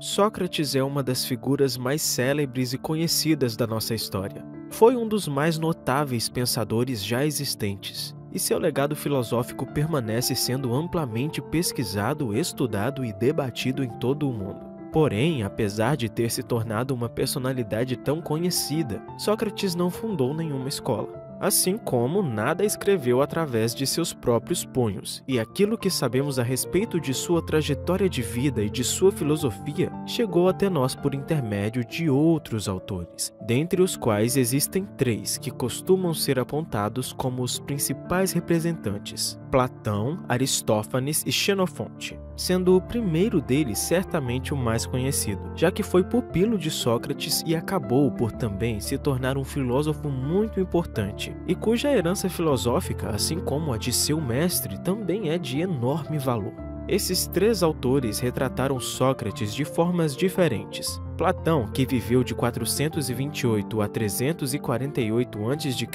Sócrates é uma das figuras mais célebres e conhecidas da nossa história. Foi um dos mais notáveis pensadores já existentes, e seu legado filosófico permanece sendo amplamente pesquisado, estudado e debatido em todo o mundo. Porém, apesar de ter se tornado uma personalidade tão conhecida, Sócrates não fundou nenhuma escola. Assim como nada escreveu através de seus próprios punhos, e aquilo que sabemos a respeito de sua trajetória de vida e de sua filosofia chegou até nós por intermédio de outros autores, dentre os quais existem três que costumam ser apontados como os principais representantes: Platão, Aristófanes e Xenofonte, sendo o primeiro deles certamente o mais conhecido, já que foi pupilo de Sócrates e acabou por também se tornar um filósofo muito importante, e cuja herança filosófica, assim como a de seu mestre, também é de enorme valor. Esses três autores retrataram Sócrates de formas diferentes. Platão, que viveu de 428 a 348 a.C.,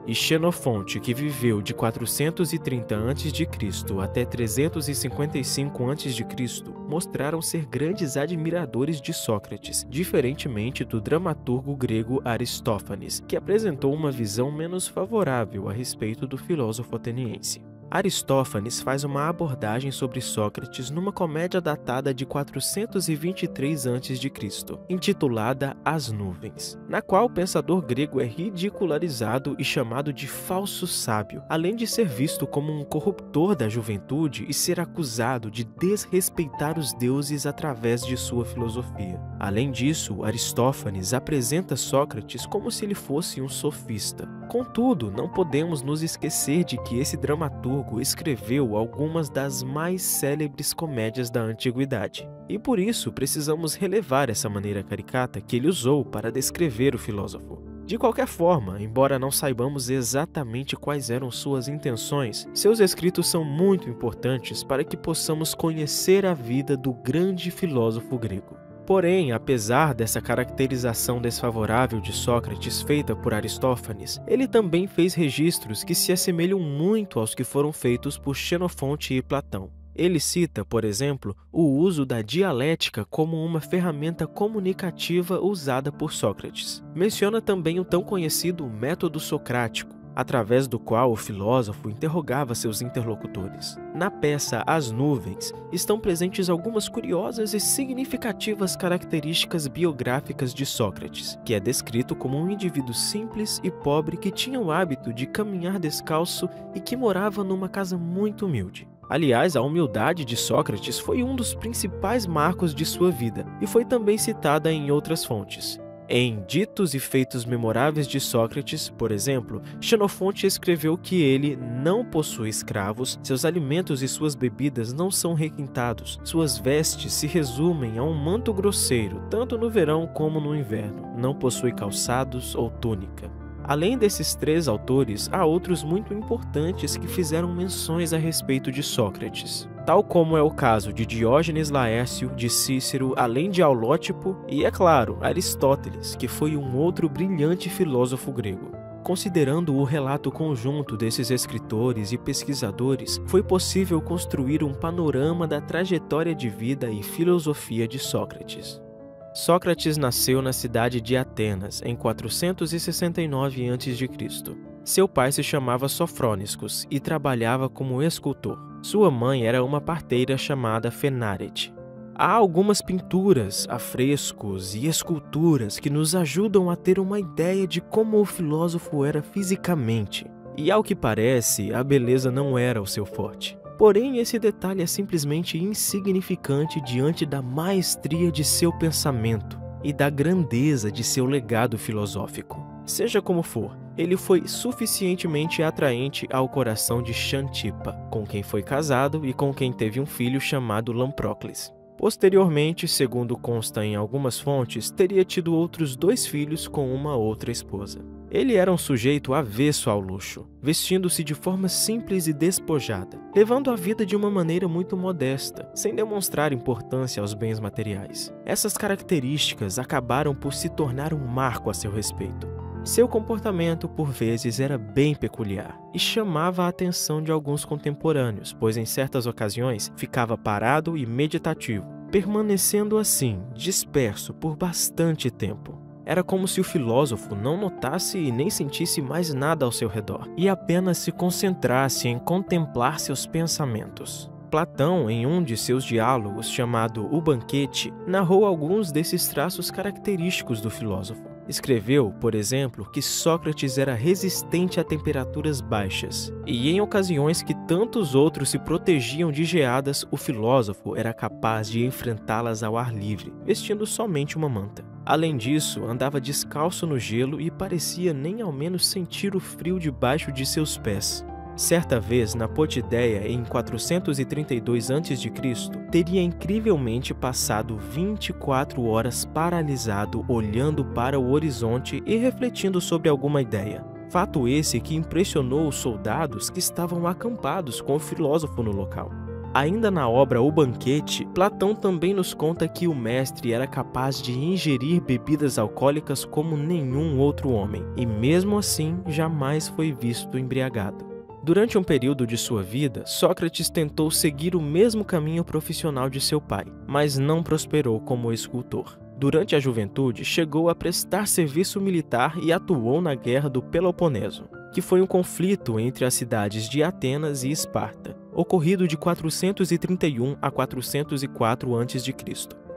e Xenofonte, que viveu de 430 a.C. até 355 a.C., mostraram ser grandes admiradores de Sócrates, diferentemente do dramaturgo grego Aristófanes, que apresentou uma visão menos favorável a respeito do filósofo ateniense. Aristófanes faz uma abordagem sobre Sócrates numa comédia datada de 423 a.C., intitulada As Nuvens, na qual o pensador grego é ridicularizado e chamado de falso sábio, além de ser visto como um corruptor da juventude e ser acusado de desrespeitar os deuses através de sua filosofia. Além disso, Aristófanes apresenta Sócrates como se ele fosse um sofista. Contudo, não podemos nos esquecer de que esse dramaturgo escreveu algumas das mais célebres comédias da antiguidade, e por isso precisamos relevar essa maneira caricata que ele usou para descrever o filósofo. De qualquer forma, embora não saibamos exatamente quais eram suas intenções, seus escritos são muito importantes para que possamos conhecer a vida do grande filósofo grego. Porém, apesar dessa caracterização desfavorável de Sócrates feita por Aristófanes, ele também fez registros que se assemelham muito aos que foram feitos por Xenofonte e Platão. Ele cita, por exemplo, o uso da dialética como uma ferramenta comunicativa usada por Sócrates. Menciona também o tão conhecido método socrático, através do qual o filósofo interrogava seus interlocutores. Na peça As Nuvens, estão presentes algumas curiosas e significativas características biográficas de Sócrates, que é descrito como um indivíduo simples e pobre que tinha o hábito de caminhar descalço e que morava numa casa muito humilde. Aliás, a humildade de Sócrates foi um dos principais marcos de sua vida e foi também citada em outras fontes. Em Ditos e Feitos Memoráveis de Sócrates, por exemplo, Xenofonte escreveu que ele não possui escravos, seus alimentos e suas bebidas não são requintados, suas vestes se resumem a um manto grosseiro, tanto no verão como no inverno, não possui calçados ou túnica. Além desses três autores, há outros muito importantes que fizeram menções a respeito de Sócrates, tal como é o caso de Diógenes Laércio, de Cícero, além de Aulótipo e, é claro, Aristóteles, que foi um outro brilhante filósofo grego. Considerando o relato conjunto desses escritores e pesquisadores, foi possível construir um panorama da trajetória de vida e filosofia de Sócrates. Sócrates nasceu na cidade de Atenas, em 469 a.C. Seu pai se chamava Sofrôniscos e trabalhava como escultor. Sua mãe era uma parteira chamada Fenárete. Há algumas pinturas, afrescos e esculturas que nos ajudam a ter uma ideia de como o filósofo era fisicamente. E ao que parece, a beleza não era o seu forte. Porém, esse detalhe é simplesmente insignificante diante da maestria de seu pensamento e da grandeza de seu legado filosófico. Seja como for, ele foi suficientemente atraente ao coração de Xantipa, com quem foi casado e com quem teve um filho chamado Lamprócles. Posteriormente, segundo consta em algumas fontes, teria tido outros 2 filhos com uma outra esposa. Ele era um sujeito avesso ao luxo, vestindo-se de forma simples e despojada, levando a vida de uma maneira muito modesta, sem demonstrar importância aos bens materiais. Essas características acabaram por se tornar um marco a seu respeito. Seu comportamento, por vezes, era bem peculiar e chamava a atenção de alguns contemporâneos, pois em certas ocasiões ficava parado e meditativo, permanecendo assim, disperso por bastante tempo. Era como se o filósofo não notasse e nem sentisse mais nada ao seu redor, e apenas se concentrasse em contemplar seus pensamentos. Platão, em um de seus diálogos chamado O Banquete, narrou alguns desses traços característicos do filósofo. Escreveu, por exemplo, que Sócrates era resistente a temperaturas baixas, e em ocasiões que tantos outros se protegiam de geadas, o filósofo era capaz de enfrentá-las ao ar livre, vestindo somente uma manta. Além disso, andava descalço no gelo e parecia nem ao menos sentir o frio debaixo de seus pés. Certa vez, na Potideia, em 432 a.C., teria incrivelmente passado 24 horas paralisado, olhando para o horizonte e refletindo sobre alguma ideia. Fato esse que impressionou os soldados que estavam acampados com o filósofo no local. Ainda na obra O Banquete, Platão também nos conta que o mestre era capaz de ingerir bebidas alcoólicas como nenhum outro homem, e mesmo assim jamais foi visto embriagado. Durante um período de sua vida, Sócrates tentou seguir o mesmo caminho profissional de seu pai, mas não prosperou como escultor. Durante a juventude, chegou a prestar serviço militar e atuou na Guerra do Peloponeso, que foi um conflito entre as cidades de Atenas e Esparta, ocorrido de 431 a 404 a.C.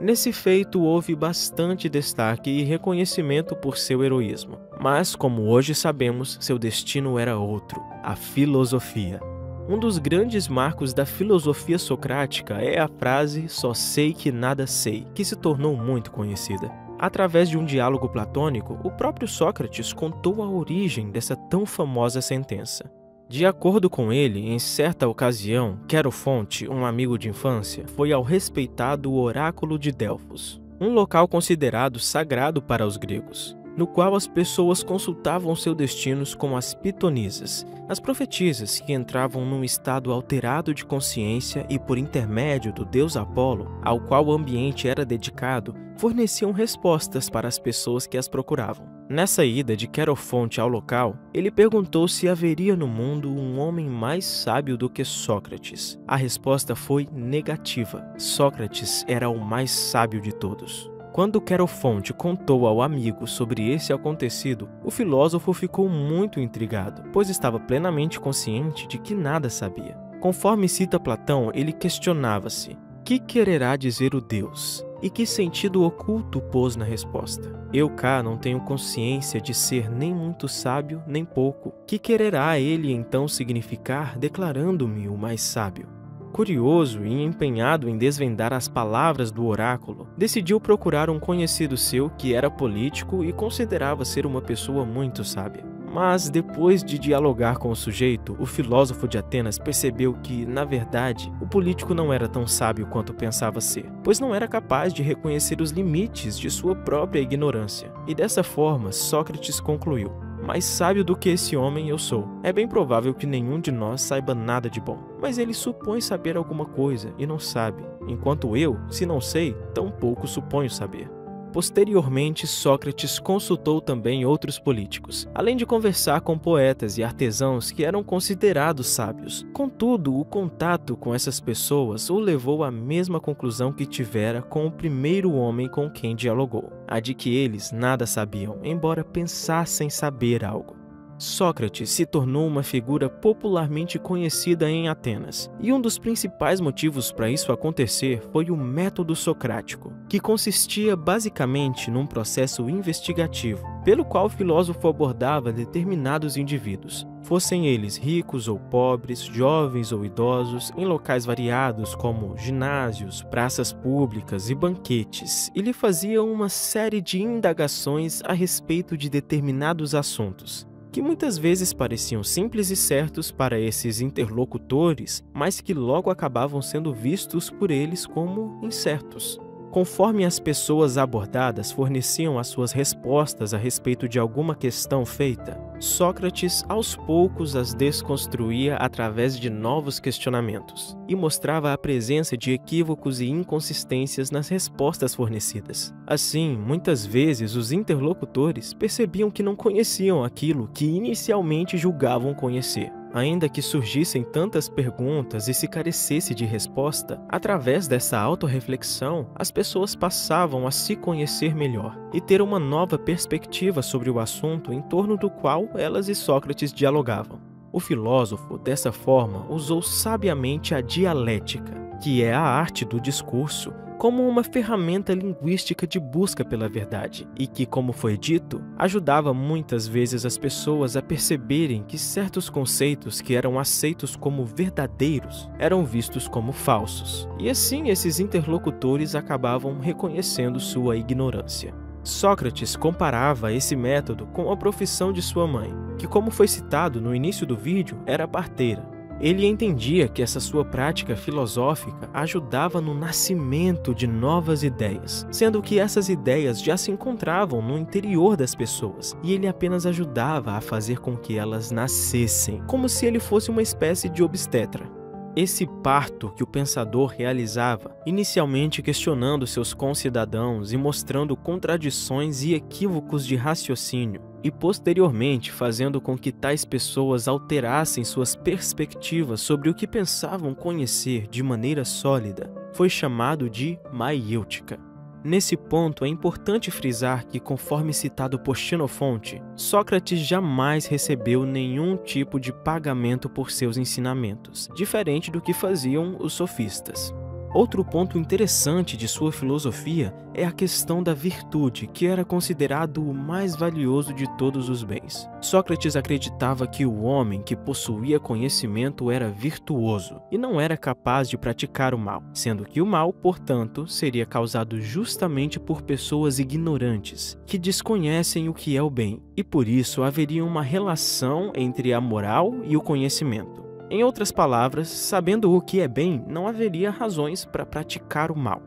Nesse feito houve bastante destaque e reconhecimento por seu heroísmo, mas, como hoje sabemos, seu destino era outro, a filosofia. Um dos grandes marcos da filosofia socrática é a frase "só sei que nada sei", que se tornou muito conhecida. Através de um diálogo platônico, o próprio Sócrates contou a origem dessa tão famosa sentença. De acordo com ele, em certa ocasião, Querofonte, um amigo de infância, foi ao respeitado Oráculo de Delfos, um local considerado sagrado para os gregos, no qual as pessoas consultavam seus destinos com as pitonisas, as profetisas que entravam num estado alterado de consciência e, por intermédio do deus Apolo, ao qual o ambiente era dedicado, forneciam respostas para as pessoas que as procuravam. Nessa ida de Querofonte ao local, ele perguntou se haveria no mundo um homem mais sábio do que Sócrates. A resposta foi negativa. Sócrates era o mais sábio de todos. Quando Querofonte contou ao amigo sobre esse acontecido, o filósofo ficou muito intrigado, pois estava plenamente consciente de que nada sabia. Conforme cita Platão, ele questionava-se: que quererá dizer o Deus? E que sentido oculto pôs na resposta? Eu cá não tenho consciência de ser nem muito sábio, nem pouco. Que quererá ele então significar declarando-me o mais sábio? Curioso e empenhado em desvendar as palavras do oráculo, decidiu procurar um conhecido seu que era político e considerava ser uma pessoa muito sábia. Mas, depois de dialogar com o sujeito, o filósofo de Atenas percebeu que, na verdade, o político não era tão sábio quanto pensava ser, pois não era capaz de reconhecer os limites de sua própria ignorância. E dessa forma, Sócrates concluiu: mais sábio do que esse homem eu sou. É bem provável que nenhum de nós saiba nada de bom, mas ele supõe saber alguma coisa e não sabe, enquanto eu, se não sei, tampouco suponho saber. Posteriormente, Sócrates consultou também outros políticos, além de conversar com poetas e artesãos que eram considerados sábios. Contudo, o contato com essas pessoas o levou à mesma conclusão que tivera com o primeiro homem com quem dialogou, a de que eles nada sabiam, embora pensassem saber algo. Sócrates se tornou uma figura popularmente conhecida em Atenas, e um dos principais motivos para isso acontecer foi o método socrático, que consistia basicamente num processo investigativo, pelo qual o filósofo abordava determinados indivíduos, fossem eles ricos ou pobres, jovens ou idosos, em locais variados como ginásios, praças públicas e banquetes, e lhe fazia uma série de indagações a respeito de determinados assuntos, que muitas vezes pareciam simples e certos para esses interlocutores, mas que logo acabavam sendo vistos por eles como incertos. Conforme as pessoas abordadas forneciam as suas respostas a respeito de alguma questão feita, Sócrates aos poucos as desconstruía através de novos questionamentos e mostrava a presença de equívocos e inconsistências nas respostas fornecidas. Assim, muitas vezes os interlocutores percebiam que não conheciam aquilo que inicialmente julgavam conhecer, Ainda que surgissem tantas perguntas e se carecesse de resposta, através dessa autorreflexão, as pessoas passavam a se conhecer melhor e ter uma nova perspectiva sobre o assunto em torno do qual elas e Sócrates dialogavam. O filósofo, dessa forma, usou sabiamente a dialética, que é a arte do discurso, como uma ferramenta linguística de busca pela verdade e que, como foi dito, ajudava muitas vezes as pessoas a perceberem que certos conceitos que eram aceitos como verdadeiros eram vistos como falsos. E assim esses interlocutores acabavam reconhecendo sua ignorância. Sócrates comparava esse método com a profissão de sua mãe, que, como foi citado no início do vídeo, era parteira. Ele entendia que essa sua prática filosófica ajudava no nascimento de novas ideias, sendo que essas ideias já se encontravam no interior das pessoas, e ele apenas ajudava a fazer com que elas nascessem, como se ele fosse uma espécie de obstetra. Esse parto que o pensador realizava, inicialmente questionando seus concidadãos e mostrando contradições e equívocos de raciocínio, e posteriormente fazendo com que tais pessoas alterassem suas perspectivas sobre o que pensavam conhecer de maneira sólida, foi chamado de maiêutica. Nesse ponto, é importante frisar que, conforme citado por Xenofonte, Sócrates jamais recebeu nenhum tipo de pagamento por seus ensinamentos, diferente do que faziam os sofistas. Outro ponto interessante de sua filosofia é a questão da virtude, que era considerado o mais valioso de todos os bens. Sócrates acreditava que o homem que possuía conhecimento era virtuoso e não era capaz de praticar o mal, sendo que o mal, portanto, seria causado justamente por pessoas ignorantes, que desconhecem o que é o bem, e por isso haveria uma relação entre a moral e o conhecimento. Em outras palavras, sabendo o que é bem, não haveria razões para praticar o mal.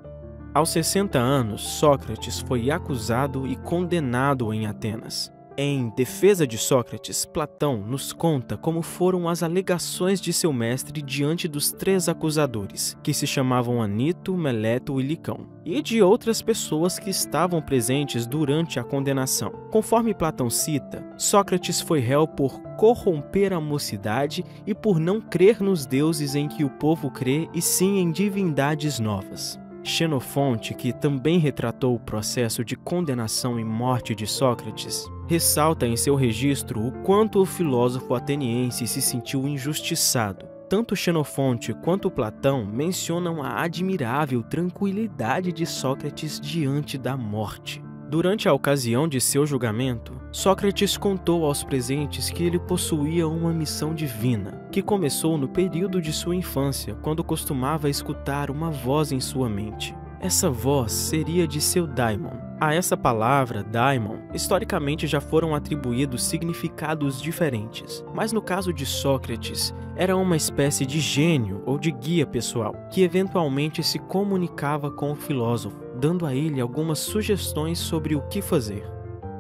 Aos 60 anos, Sócrates foi acusado e condenado em Atenas. Em Defesa de Sócrates, Platão nos conta como foram as alegações de seu mestre diante dos 3 acusadores, que se chamavam Anito, Meleto e Licão, e de outras pessoas que estavam presentes durante a condenação. Conforme Platão cita, Sócrates foi réu por corromper a mocidade e por não crer nos deuses em que o povo crê e sim em divindades novas. Xenofonte, que também retratou o processo de condenação e morte de Sócrates, ressalta em seu registro o quanto o filósofo ateniense se sentiu injustiçado. Tanto Xenofonte quanto Platão mencionam a admirável tranquilidade de Sócrates diante da morte. Durante a ocasião de seu julgamento, Sócrates contou aos presentes que ele possuía uma missão divina, que começou no período de sua infância, quando costumava escutar uma voz em sua mente. Essa voz seria de seu daimon. A essa palavra, daimon, historicamente já foram atribuídos significados diferentes, mas no caso de Sócrates, era uma espécie de gênio ou de guia pessoal, que eventualmente se comunicava com o filósofo, dando a ele algumas sugestões sobre o que fazer.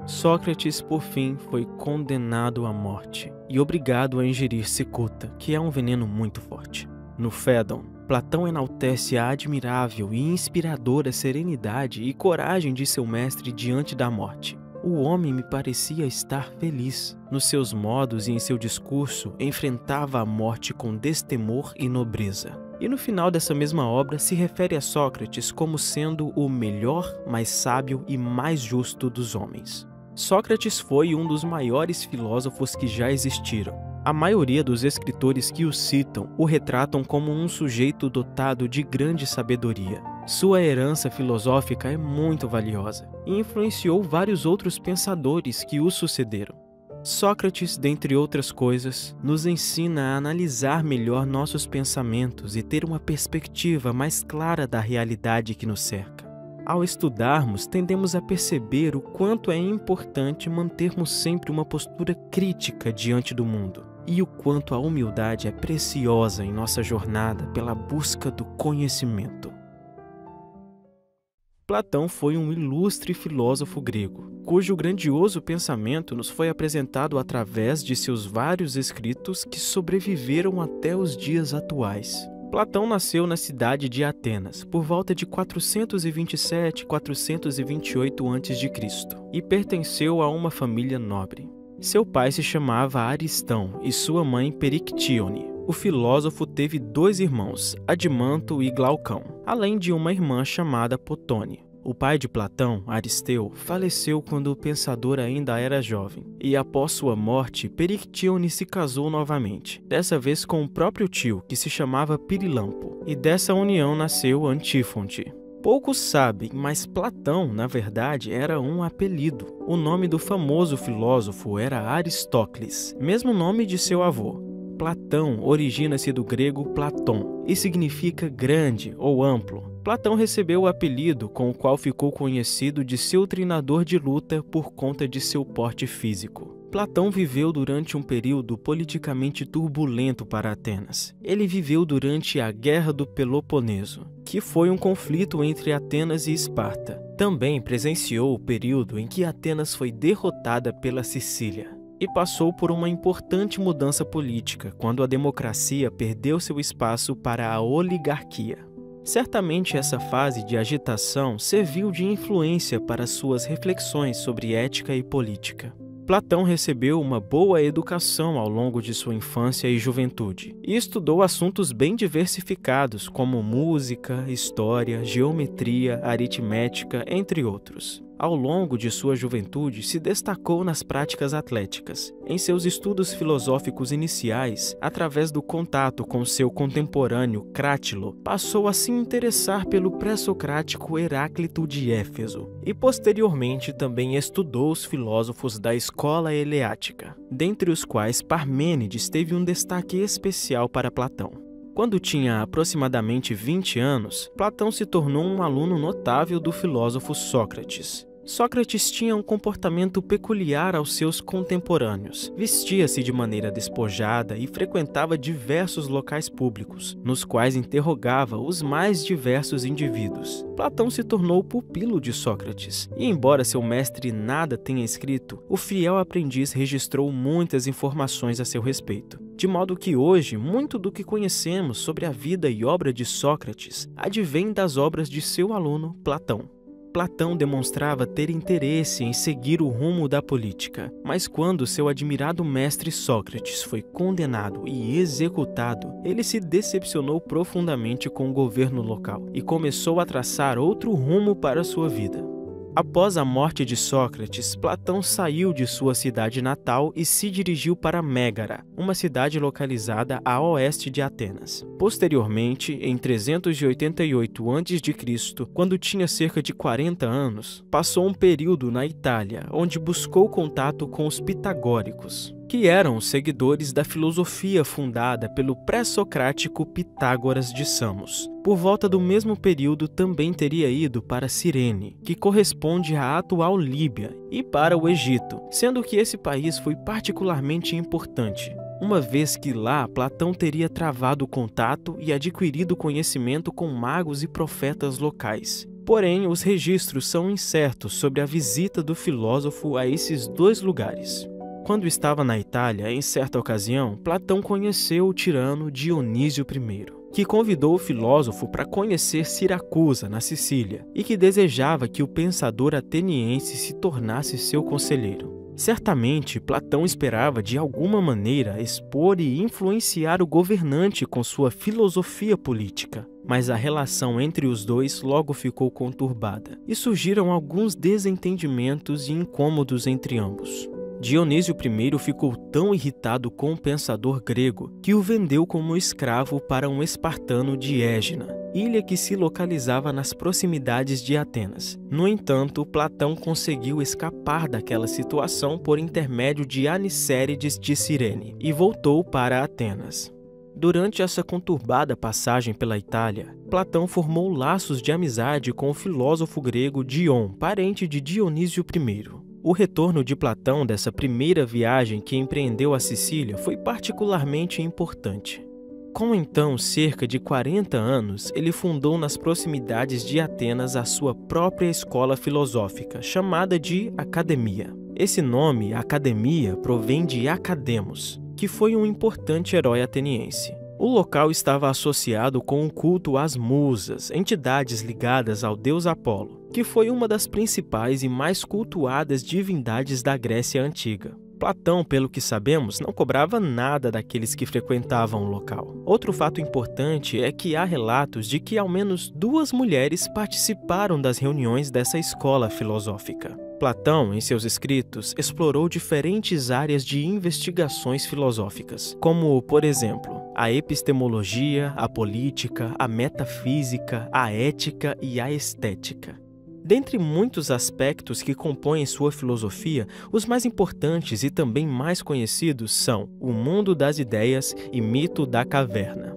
Sócrates, por fim, foi condenado à morte e obrigado a ingerir cicuta, que é um veneno muito forte. No Fédon, Platão enaltece a admirável e inspiradora serenidade e coragem de seu mestre diante da morte. O homem me parecia estar feliz. Nos seus modos e em seu discurso, enfrentava a morte com destemor e nobreza. E no final dessa mesma obra se refere a Sócrates como sendo o melhor, mais sábio e mais justo dos homens. Sócrates foi um dos maiores filósofos que já existiram. A maioria dos escritores que o citam o retratam como um sujeito dotado de grande sabedoria. Sua herança filosófica é muito valiosa e influenciou vários outros pensadores que o sucederam. Sócrates, dentre outras coisas, nos ensina a analisar melhor nossos pensamentos e ter uma perspectiva mais clara da realidade que nos cerca. Ao estudarmos, tendemos a perceber o quanto é importante mantermos sempre uma postura crítica diante do mundo e o quanto a humildade é preciosa em nossa jornada pela busca do conhecimento. Platão foi um ilustre filósofo grego, cujo grandioso pensamento nos foi apresentado através de seus vários escritos que sobreviveram até os dias atuais. Platão nasceu na cidade de Atenas, por volta de 427-428 a.C., e pertenceu a uma família nobre. Seu pai se chamava Aristão e sua mãe Perictíone. O filósofo teve 2 irmãos, Adimanto e Glaucão, além de uma irmã chamada Potone. O pai de Platão, Aristeu, faleceu quando o pensador ainda era jovem, e após sua morte, Perictíone se casou novamente, dessa vez com o próprio tio, que se chamava Pirilampo, e dessa união nasceu Antífonte. Poucos sabem, mas Platão, na verdade, era um apelido. O nome do famoso filósofo era Aristócles, mesmo nome de seu avô. Platão origina-se do grego Platón e significa grande ou amplo. Platão recebeu o apelido com o qual ficou conhecido de seu treinador de luta por conta de seu porte físico. Platão viveu durante um período politicamente turbulento para Atenas. Ele viveu durante a Guerra do Peloponeso, que foi um conflito entre Atenas e Esparta. Também presenciou o período em que Atenas foi derrotada pela Sicília. E passou por uma importante mudança política, quando a democracia perdeu seu espaço para a oligarquia. Certamente essa fase de agitação serviu de influência para suas reflexões sobre ética e política. Platão recebeu uma boa educação ao longo de sua infância e juventude, e estudou assuntos bem diversificados, como música, história, geometria, aritmética, entre outros. Ao longo de sua juventude, se destacou nas práticas atléticas. Em seus estudos filosóficos iniciais, através do contato com seu contemporâneo Crátilo, passou a se interessar pelo pré-socrático Heráclito de Éfeso e, posteriormente, também estudou os filósofos da escola eleática, dentre os quais Parmênides teve um destaque especial para Platão. Quando tinha aproximadamente 20 anos, Platão se tornou um aluno notável do filósofo Sócrates. Sócrates tinha um comportamento peculiar aos seus contemporâneos. Vestia-se de maneira despojada e frequentava diversos locais públicos, nos quais interrogava os mais diversos indivíduos. Platão se tornou pupilo de Sócrates, e embora seu mestre nada tenha escrito, o fiel aprendiz registrou muitas informações a seu respeito. De modo que hoje, muito do que conhecemos sobre a vida e obra de Sócrates advém das obras de seu aluno Platão. Platão demonstrava ter interesse em seguir o rumo da política, mas quando seu admirado mestre Sócrates foi condenado e executado, ele se decepcionou profundamente com o governo local e começou a traçar outro rumo para sua vida. Após a morte de Sócrates, Platão saiu de sua cidade natal e se dirigiu para Mégara, uma cidade localizada a oeste de Atenas. Posteriormente, em 388 a.C., quando tinha cerca de 40 anos, passou um período na Itália, onde buscou contato com os pitagóricos, que eram os seguidores da filosofia fundada pelo pré-socrático Pitágoras de Samos. Por volta do mesmo período também teria ido para Cirene, que corresponde à atual Líbia, e para o Egito, sendo que esse país foi particularmente importante, uma vez que lá Platão teria travado contato e adquirido conhecimento com magos e profetas locais. Porém, os registros são incertos sobre a visita do filósofo a esses 2 lugares. Quando estava na Itália, em certa ocasião, Platão conheceu o tirano Dionísio I, que convidou o filósofo para conhecer Siracusa, na Sicília, e que desejava que o pensador ateniense se tornasse seu conselheiro. Certamente, Platão esperava de alguma maneira expor e influenciar o governante com sua filosofia política, mas a relação entre os dois logo ficou conturbada, e surgiram alguns desentendimentos e incômodos entre ambos. Dionísio I ficou tão irritado com o pensador grego que o vendeu como escravo para um espartano de Égina, ilha que se localizava nas proximidades de Atenas. No entanto, Platão conseguiu escapar daquela situação por intermédio de Anicérides de Cirene e voltou para Atenas. Durante essa conturbada passagem pela Itália, Platão formou laços de amizade com o filósofo grego Dion, parente de Dionísio I. O retorno de Platão dessa primeira viagem que empreendeu a Sicília foi particularmente importante. Com então cerca de 40 anos, ele fundou nas proximidades de Atenas a sua própria escola filosófica, chamada de Academia. Esse nome, Academia, provém de Academos, que foi um importante herói ateniense. O local estava associado com o culto às musas, entidades ligadas ao deus Apolo, que foi uma das principais e mais cultuadas divindades da Grécia Antiga. Platão, pelo que sabemos, não cobrava nada daqueles que frequentavam o local. Outro fato importante é que há relatos de que ao menos 2 mulheres participaram das reuniões dessa escola filosófica. Platão, em seus escritos, explorou diferentes áreas de investigações filosóficas, como, por exemplo, a epistemologia, a política, a metafísica, a ética e a estética. Dentre muitos aspectos que compõem sua filosofia, os mais importantes e também mais conhecidos são o mundo das ideias e mito da caverna.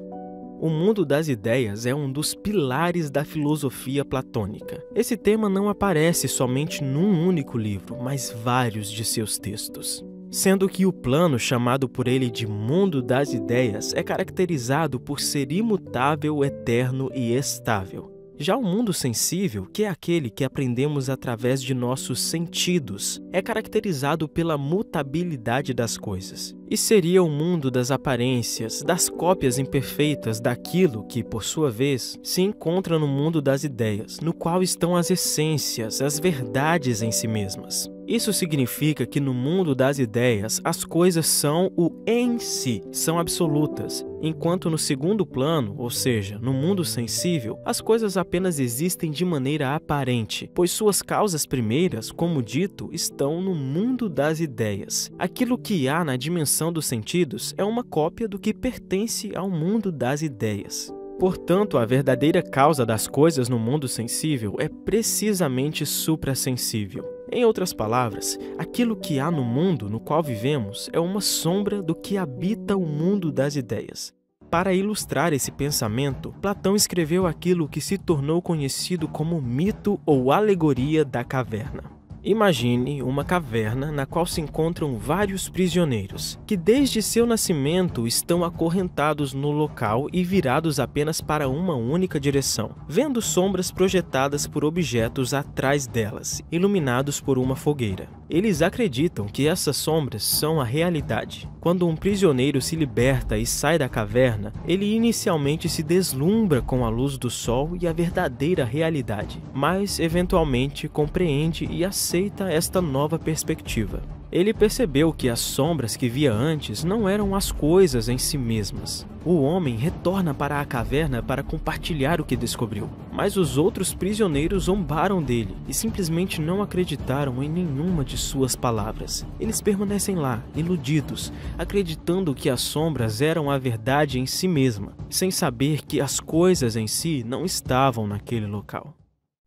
O mundo das ideias é um dos pilares da filosofia platônica. Esse tema não aparece somente num único livro, mas vários de seus textos. Sendo que o plano chamado por ele de mundo das ideias é caracterizado por ser imutável, eterno e estável. Já o mundo sensível, que é aquele que aprendemos através de nossos sentidos, é caracterizado pela mutabilidade das coisas. E seria o mundo das aparências, das cópias imperfeitas daquilo que, por sua vez, se encontra no mundo das ideias, no qual estão as essências, as verdades em si mesmas. Isso significa que no mundo das ideias, as coisas são o em si, são absolutas, enquanto no segundo plano, ou seja, no mundo sensível, as coisas apenas existem de maneira aparente, pois suas causas primeiras, como dito, estão no mundo das ideias. Aquilo que há na dimensão dos sentidos é uma cópia do que pertence ao mundo das ideias. Portanto, a verdadeira causa das coisas no mundo sensível é precisamente suprassensível. Em outras palavras, aquilo que há no mundo no qual vivemos é uma sombra do que habita o mundo das ideias. Para ilustrar esse pensamento, Platão escreveu aquilo que se tornou conhecido como mito ou alegoria da caverna. Imagine uma caverna na qual se encontram vários prisioneiros, que desde seu nascimento estão acorrentados no local e virados apenas para uma única direção, vendo sombras projetadas por objetos atrás delas, iluminados por uma fogueira. Eles acreditam que essas sombras são a realidade. Quando um prisioneiro se liberta e sai da caverna, ele inicialmente se deslumbra com a luz do sol e a verdadeira realidade, mas eventualmente compreende e aceita esta nova perspectiva. Ele percebeu que as sombras que via antes não eram as coisas em si mesmas. O homem retorna para a caverna para compartilhar o que descobriu, mas os outros prisioneiros zombaram dele e simplesmente não acreditaram em nenhuma de suas palavras. Eles permanecem lá, iludidos, acreditando que as sombras eram a verdade em si mesma, sem saber que as coisas em si não estavam naquele local.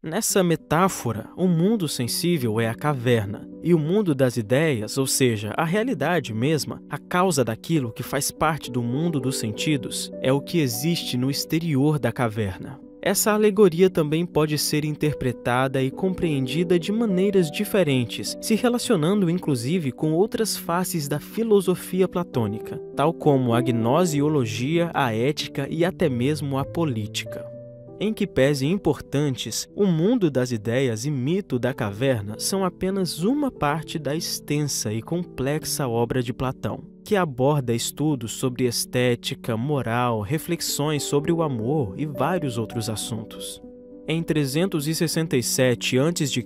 Nessa metáfora, o mundo sensível é a caverna, e o mundo das ideias, ou seja, a realidade mesma, a causa daquilo que faz parte do mundo dos sentidos, é o que existe no exterior da caverna. Essa alegoria também pode ser interpretada e compreendida de maneiras diferentes, se relacionando inclusive com outras faces da filosofia platônica, tal como a gnoseologia, a ética e até mesmo a política. Em que pese importantes, o mundo das ideias e mito da caverna são apenas uma parte da extensa e complexa obra de Platão, que aborda estudos sobre estética, moral, reflexões sobre o amor e vários outros assuntos. Em 367 a.C.,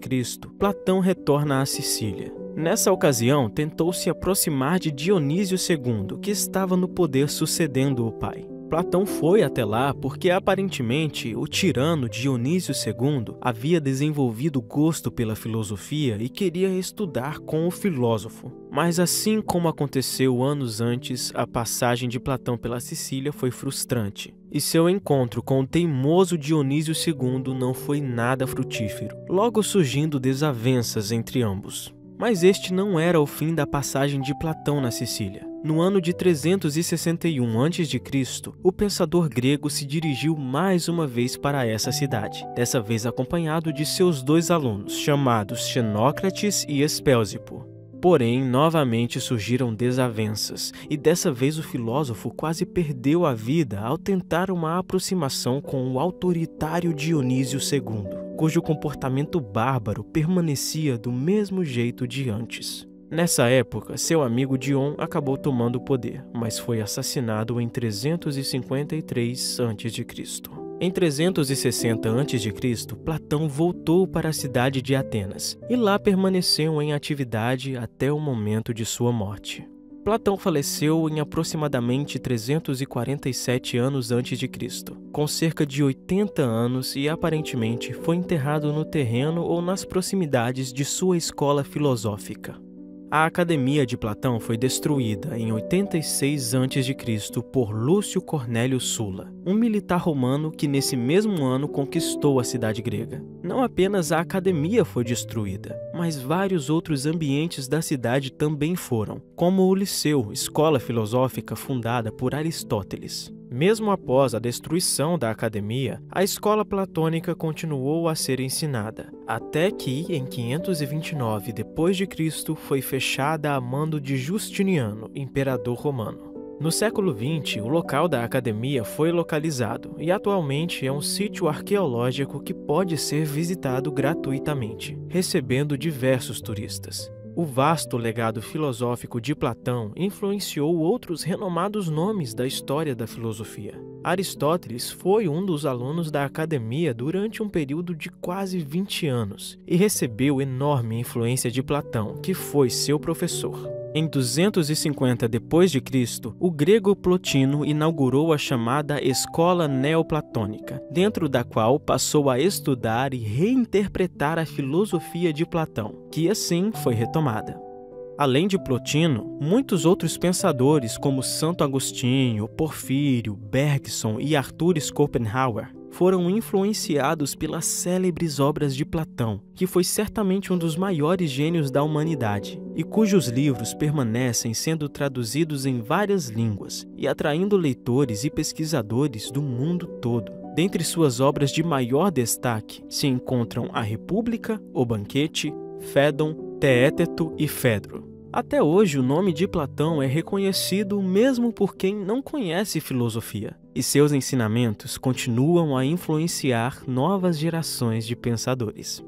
Platão retorna a Sicília. Nessa ocasião, tentou se aproximar de Dionísio II, que estava no poder sucedendo o pai. Platão foi até lá porque aparentemente o tirano Dionísio II havia desenvolvido gosto pela filosofia e queria estudar com o filósofo. Mas assim como aconteceu anos antes, a passagem de Platão pela Sicília foi frustrante, e seu encontro com o teimoso Dionísio II não foi nada frutífero, logo surgindo desavenças entre ambos. Mas este não era o fim da passagem de Platão na Sicília. No ano de 361 a.C., o pensador grego se dirigiu mais uma vez para essa cidade, dessa vez acompanhado de seus 2 alunos, chamados Xenócrates e Espéusipo. Porém, novamente surgiram desavenças, e dessa vez o filósofo quase perdeu a vida ao tentar uma aproximação com o autoritário Dionísio II, cujo comportamento bárbaro permanecia do mesmo jeito de antes. Nessa época, seu amigo Dion acabou tomando o poder, mas foi assassinado em 353 a.C. Em 360 a.C., Platão voltou para a cidade de Atenas e lá permaneceu em atividade até o momento de sua morte. Platão faleceu em aproximadamente 347 anos antes de Cristo, com cerca de 80 anos e aparentemente foi enterrado no terreno ou nas proximidades de sua escola filosófica. A Academia de Platão foi destruída em 86 a.C. por Lúcio Cornélio Sulla, um militar romano que nesse mesmo ano conquistou a cidade grega. Não apenas a Academia foi destruída, mas vários outros ambientes da cidade também foram, como o Liceu, escola filosófica fundada por Aristóteles. Mesmo após a destruição da academia, a escola platônica continuou a ser ensinada, até que, em 529 d.C., foi fechada a mando de Justiniano, imperador romano. No século XX, o local da academia foi localizado e atualmente é um sítio arqueológico que pode ser visitado gratuitamente, recebendo diversos turistas. O vasto legado filosófico de Platão influenciou outros renomados nomes da história da filosofia. Aristóteles foi um dos alunos da academia durante um período de quase 20 anos e recebeu enorme influência de Platão, que foi seu professor. Em 250 d.C., o grego Plotino inaugurou a chamada Escola Neoplatônica, dentro da qual passou a estudar e reinterpretar a filosofia de Platão, que assim foi retomada. Além de Plotino, muitos outros pensadores como Santo Agostinho, Porfírio, Bergson e Arthur Schopenhauer foram influenciados pelas célebres obras de Platão, que foi certamente um dos maiores gênios da humanidade, e cujos livros permanecem sendo traduzidos em várias línguas e atraindo leitores e pesquisadores do mundo todo. Dentre suas obras de maior destaque se encontram A República, O Banquete, Fédon, Teéteto e Fedro. Até hoje, o nome de Platão é reconhecido mesmo por quem não conhece filosofia, e seus ensinamentos continuam a influenciar novas gerações de pensadores.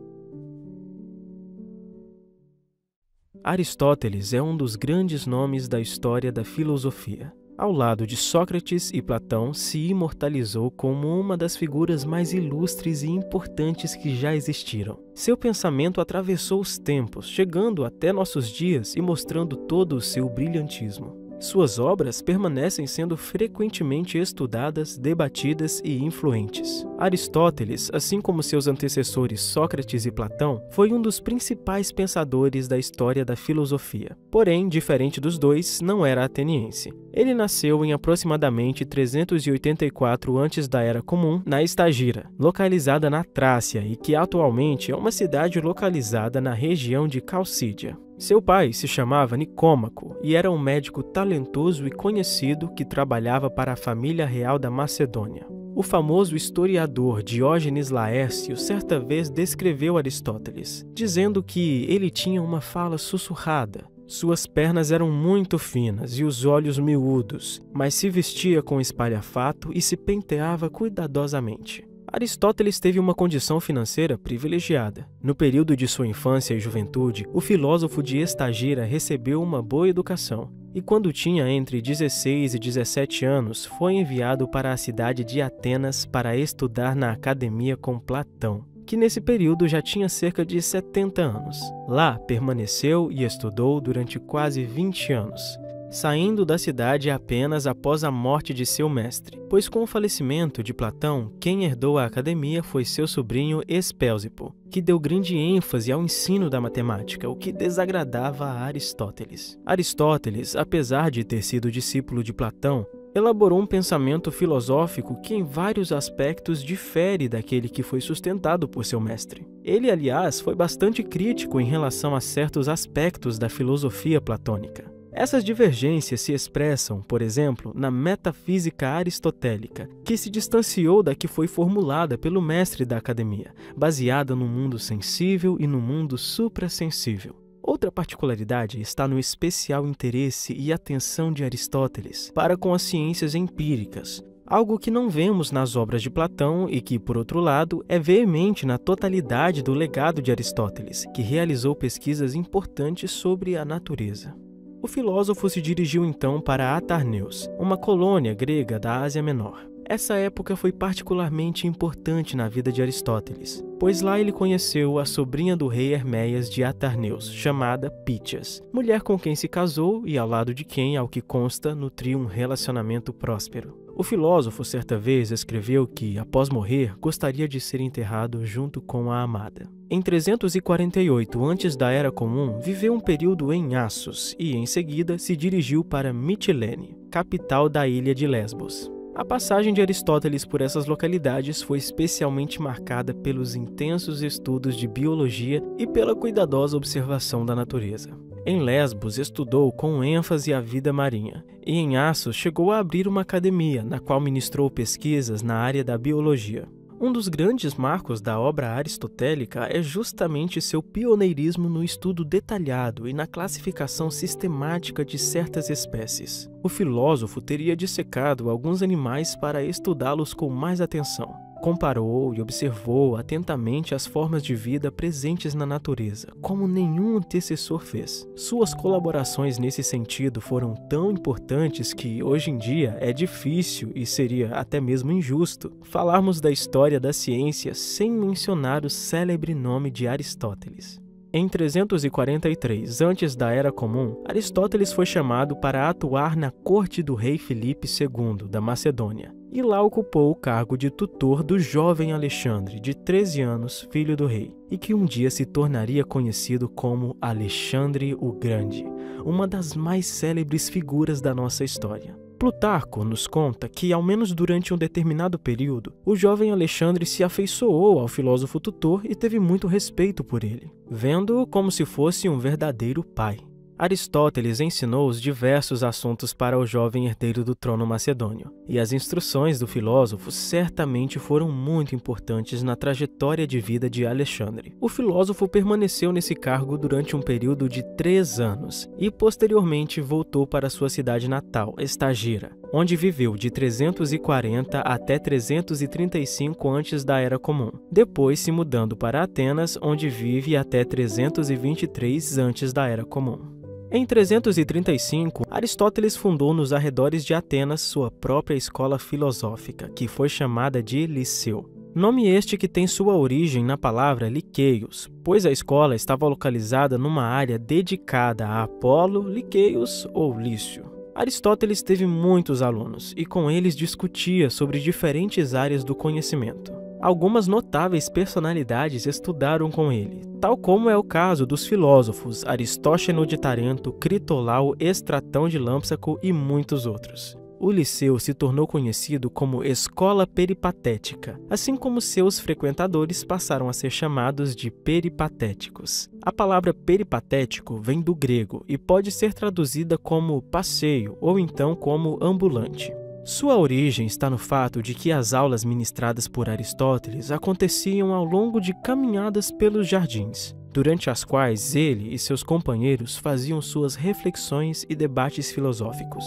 Aristóteles é um dos grandes nomes da história da filosofia. Ao lado de Sócrates e Platão, se imortalizou como uma das figuras mais ilustres e importantes que já existiram. Seu pensamento atravessou os tempos, chegando até nossos dias e mostrando todo o seu brilhantismo. Suas obras permanecem sendo frequentemente estudadas, debatidas e influentes. Aristóteles, assim como seus antecessores Sócrates e Platão, foi um dos principais pensadores da história da filosofia. Porém, diferente dos dois, não era ateniense. Ele nasceu em aproximadamente 384 antes da Era Comum, na Estagira, localizada na Trácia e que atualmente é uma cidade localizada na região de Calcídia. Seu pai se chamava Nicômaco e era um médico talentoso e conhecido que trabalhava para a família real da Macedônia. O famoso historiador Diógenes Laércio certa vez descreveu Aristóteles, dizendo que ele tinha uma fala sussurrada. Suas pernas eram muito finas e os olhos miúdos, mas se vestia com espalhafato e se penteava cuidadosamente. Aristóteles teve uma condição financeira privilegiada. No período de sua infância e juventude, o filósofo de Estagira recebeu uma boa educação e, quando tinha entre 16 e 17 anos, foi enviado para a cidade de Atenas para estudar na academia com Platão, que nesse período já tinha cerca de 70 anos. Lá, permaneceu e estudou durante quase 20 anos, saindo da cidade apenas após a morte de seu mestre, pois com o falecimento de Platão, quem herdou a academia foi seu sobrinho Espéusipo, que deu grande ênfase ao ensino da matemática, o que desagradava a Aristóteles. Aristóteles, apesar de ter sido discípulo de Platão, elaborou um pensamento filosófico que em vários aspectos difere daquele que foi sustentado por seu mestre. Ele, aliás, foi bastante crítico em relação a certos aspectos da filosofia platônica. Essas divergências se expressam, por exemplo, na metafísica aristotélica, que se distanciou da que foi formulada pelo mestre da academia, baseada no mundo sensível e no mundo suprassensível. Outra particularidade está no especial interesse e atenção de Aristóteles para com as ciências empíricas, algo que não vemos nas obras de Platão e que, por outro lado, é veemente na totalidade do legado de Aristóteles, que realizou pesquisas importantes sobre a natureza. O filósofo se dirigiu então para Atarneus, uma colônia grega da Ásia Menor. Essa época foi particularmente importante na vida de Aristóteles, pois lá ele conheceu a sobrinha do rei Herméias de Atarneus, chamada Pítias, mulher com quem se casou e ao lado de quem, ao que consta, nutriu um relacionamento próspero. O filósofo certa vez escreveu que, após morrer, gostaria de ser enterrado junto com a amada. Em 348 antes da Era Comum, viveu um período em Assos e, em seguida, se dirigiu para Mitilene, capital da ilha de Lesbos. A passagem de Aristóteles por essas localidades foi especialmente marcada pelos intensos estudos de biologia e pela cuidadosa observação da natureza. Em Lesbos, estudou com ênfase a vida marinha, e em Assos chegou a abrir uma academia, na qual ministrou pesquisas na área da biologia. Um dos grandes marcos da obra aristotélica é justamente seu pioneirismo no estudo detalhado e na classificação sistemática de certas espécies. O filósofo teria dissecado alguns animais para estudá-los com mais atenção. Comparou e observou atentamente as formas de vida presentes na natureza, como nenhum antecessor fez. Suas colaborações nesse sentido foram tão importantes que, hoje em dia, é difícil e seria até mesmo injusto falarmos da história da ciência sem mencionar o célebre nome de Aristóteles. Em 343 antes da Era Comum, Aristóteles foi chamado para atuar na corte do rei Filipe II da Macedônia, e lá ocupou o cargo de tutor do jovem Alexandre, de 13 anos, filho do rei, e que um dia se tornaria conhecido como Alexandre o Grande, uma das mais célebres figuras da nossa história. Plutarco nos conta que, ao menos durante um determinado período, o jovem Alexandre se afeiçoou ao filósofo tutor e teve muito respeito por ele, vendo-o como se fosse um verdadeiro pai. Aristóteles ensinou os diversos assuntos para o jovem herdeiro do trono macedônio, e as instruções do filósofo certamente foram muito importantes na trajetória de vida de Alexandre. O filósofo permaneceu nesse cargo durante um período de 3 anos e posteriormente voltou para sua cidade natal, Estagira, onde viveu de 340 até 335 antes da Era Comum, depois se mudando para Atenas, onde vive até 323 antes da Era Comum. Em 335, Aristóteles fundou nos arredores de Atenas sua própria escola filosófica, que foi chamada de Liceu. Nome este que tem sua origem na palavra Liqueios, pois a escola estava localizada numa área dedicada a Apolo, Liqueios ou Lício. Aristóteles teve muitos alunos e com eles discutia sobre diferentes áreas do conhecimento. Algumas notáveis personalidades estudaram com ele, tal como é o caso dos filósofos Aristóxeno de Tarento, Critolau, Estratão de Lampsaco e muitos outros. O Liceu se tornou conhecido como Escola Peripatética, assim como seus frequentadores passaram a ser chamados de peripatéticos. A palavra peripatético vem do grego e pode ser traduzida como passeio ou então como ambulante. Sua origem está no fato de que as aulas ministradas por Aristóteles aconteciam ao longo de caminhadas pelos jardins, durante as quais ele e seus companheiros faziam suas reflexões e debates filosóficos.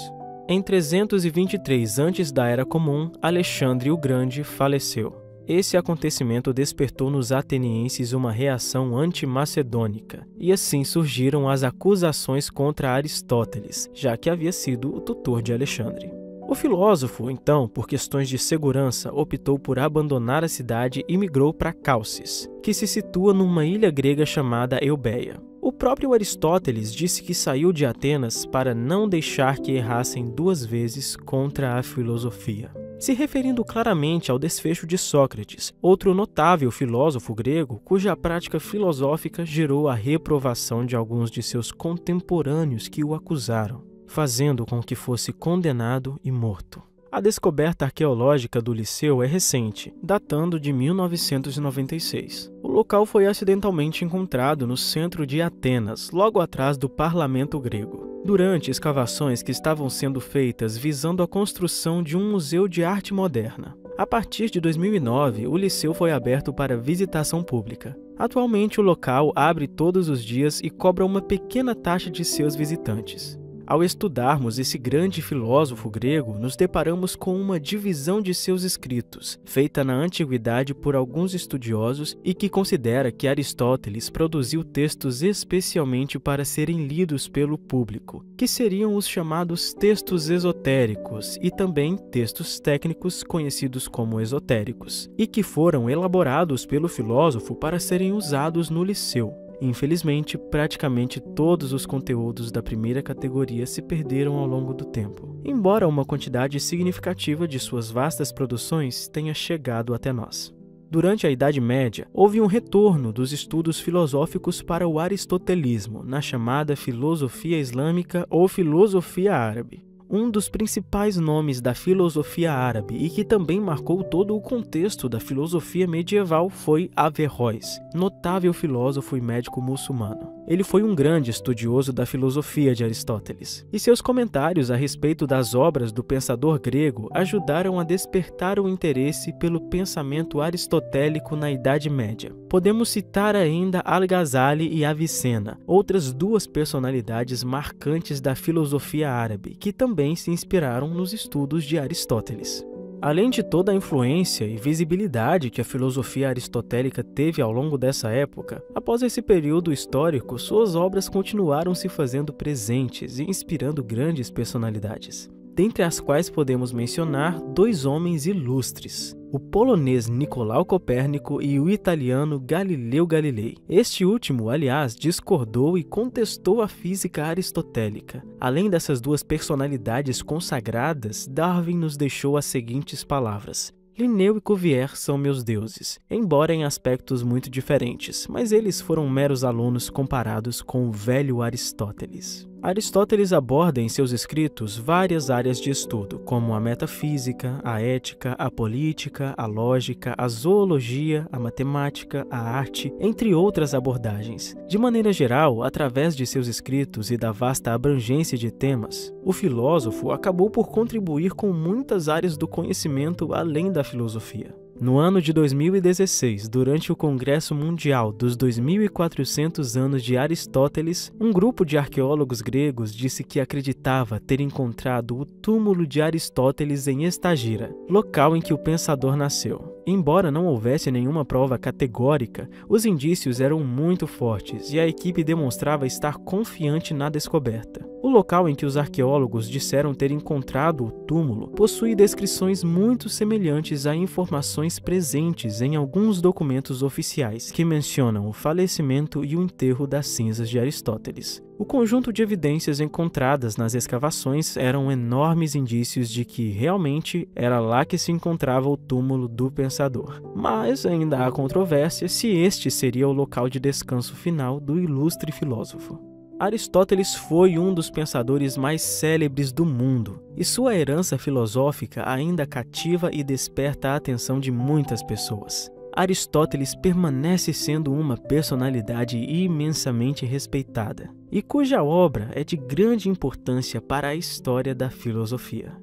Em 323 antes da Era Comum, Alexandre o Grande faleceu. Esse acontecimento despertou nos atenienses uma reação antimacedônica, e assim surgiram as acusações contra Aristóteles, já que havia sido o tutor de Alexandre. O filósofo, então, por questões de segurança, optou por abandonar a cidade e migrou para Calcis, que se situa numa ilha grega chamada Eubéia. O próprio Aristóteles disse que saiu de Atenas para não deixar que errassem 2 vezes contra a filosofia. Se referindo claramente ao desfecho de Sócrates, outro notável filósofo grego, cuja prática filosófica gerou a reprovação de alguns de seus contemporâneos que o acusaram, fazendo com que fosse condenado e morto. A descoberta arqueológica do Liceu é recente, datando de 1996. O local foi acidentalmente encontrado no centro de Atenas, logo atrás do parlamento grego, durante escavações que estavam sendo feitas visando a construção de um museu de arte moderna. A partir de 2009, o Liceu foi aberto para visitação pública. Atualmente, o local abre todos os dias e cobra uma pequena taxa de seus visitantes. Ao estudarmos esse grande filósofo grego, nos deparamos com uma divisão de seus escritos, feita na antiguidade por alguns estudiosos e que considera que Aristóteles produziu textos especialmente para serem lidos pelo público, que seriam os chamados textos esotéricos e também textos técnicos conhecidos como esotéricos, e que foram elaborados pelo filósofo para serem usados no Liceu. Infelizmente, praticamente todos os conteúdos da primeira categoria se perderam ao longo do tempo, embora uma quantidade significativa de suas vastas produções tenha chegado até nós. Durante a Idade Média, houve um retorno dos estudos filosóficos para o aristotelismo, na chamada filosofia islâmica ou filosofia árabe. Um dos principais nomes da filosofia árabe e que também marcou todo o contexto da filosofia medieval foi Averroes, notável filósofo e médico muçulmano. Ele foi um grande estudioso da filosofia de Aristóteles, e seus comentários a respeito das obras do pensador grego ajudaram a despertar o interesse pelo pensamento aristotélico na Idade Média. Podemos citar ainda Al-Ghazali e Avicena, outras duas personalidades marcantes da filosofia árabe, que também se inspiraram nos estudos de Aristóteles. Além de toda a influência e visibilidade que a filosofia aristotélica teve ao longo dessa época, após esse período histórico, suas obras continuaram se fazendo presentes e inspirando grandes personalidades, dentre as quais podemos mencionar dois homens ilustres: o polonês Nicolau Copérnico e o italiano Galileu Galilei. Este último, aliás, discordou e contestou a física aristotélica. Além dessas duas personalidades consagradas, Darwin nos deixou as seguintes palavras: Linneu e Cuvier são meus deuses, embora em aspectos muito diferentes, mas eles foram meros alunos comparados com o velho Aristóteles. Aristóteles aborda em seus escritos várias áreas de estudo, como a metafísica, a ética, a política, a lógica, a zoologia, a matemática, a arte, entre outras abordagens. De maneira geral, através de seus escritos e da vasta abrangência de temas, o filósofo acabou por contribuir com muitas áreas do conhecimento além da filosofia. No ano de 2016, durante o Congresso Mundial dos 2.400 anos de Aristóteles, um grupo de arqueólogos gregos disse que acreditava ter encontrado o túmulo de Aristóteles em Estagira, local em que o pensador nasceu. Embora não houvesse nenhuma prova categórica, os indícios eram muito fortes e a equipe demonstrava estar confiante na descoberta. O local em que os arqueólogos disseram ter encontrado o túmulo possui descrições muito semelhantes a informações presentes em alguns documentos oficiais que mencionam o falecimento e o enterro das cinzas de Aristóteles. O conjunto de evidências encontradas nas escavações eram enormes indícios de que realmente era lá que se encontrava o túmulo do pensador. Mas ainda há controvérsia se este seria o local de descanso final do ilustre filósofo. Aristóteles foi um dos pensadores mais célebres do mundo, e sua herança filosófica ainda cativa e desperta a atenção de muitas pessoas. Aristóteles permanece sendo uma personalidade imensamente respeitada, e cuja obra é de grande importância para a história da filosofia.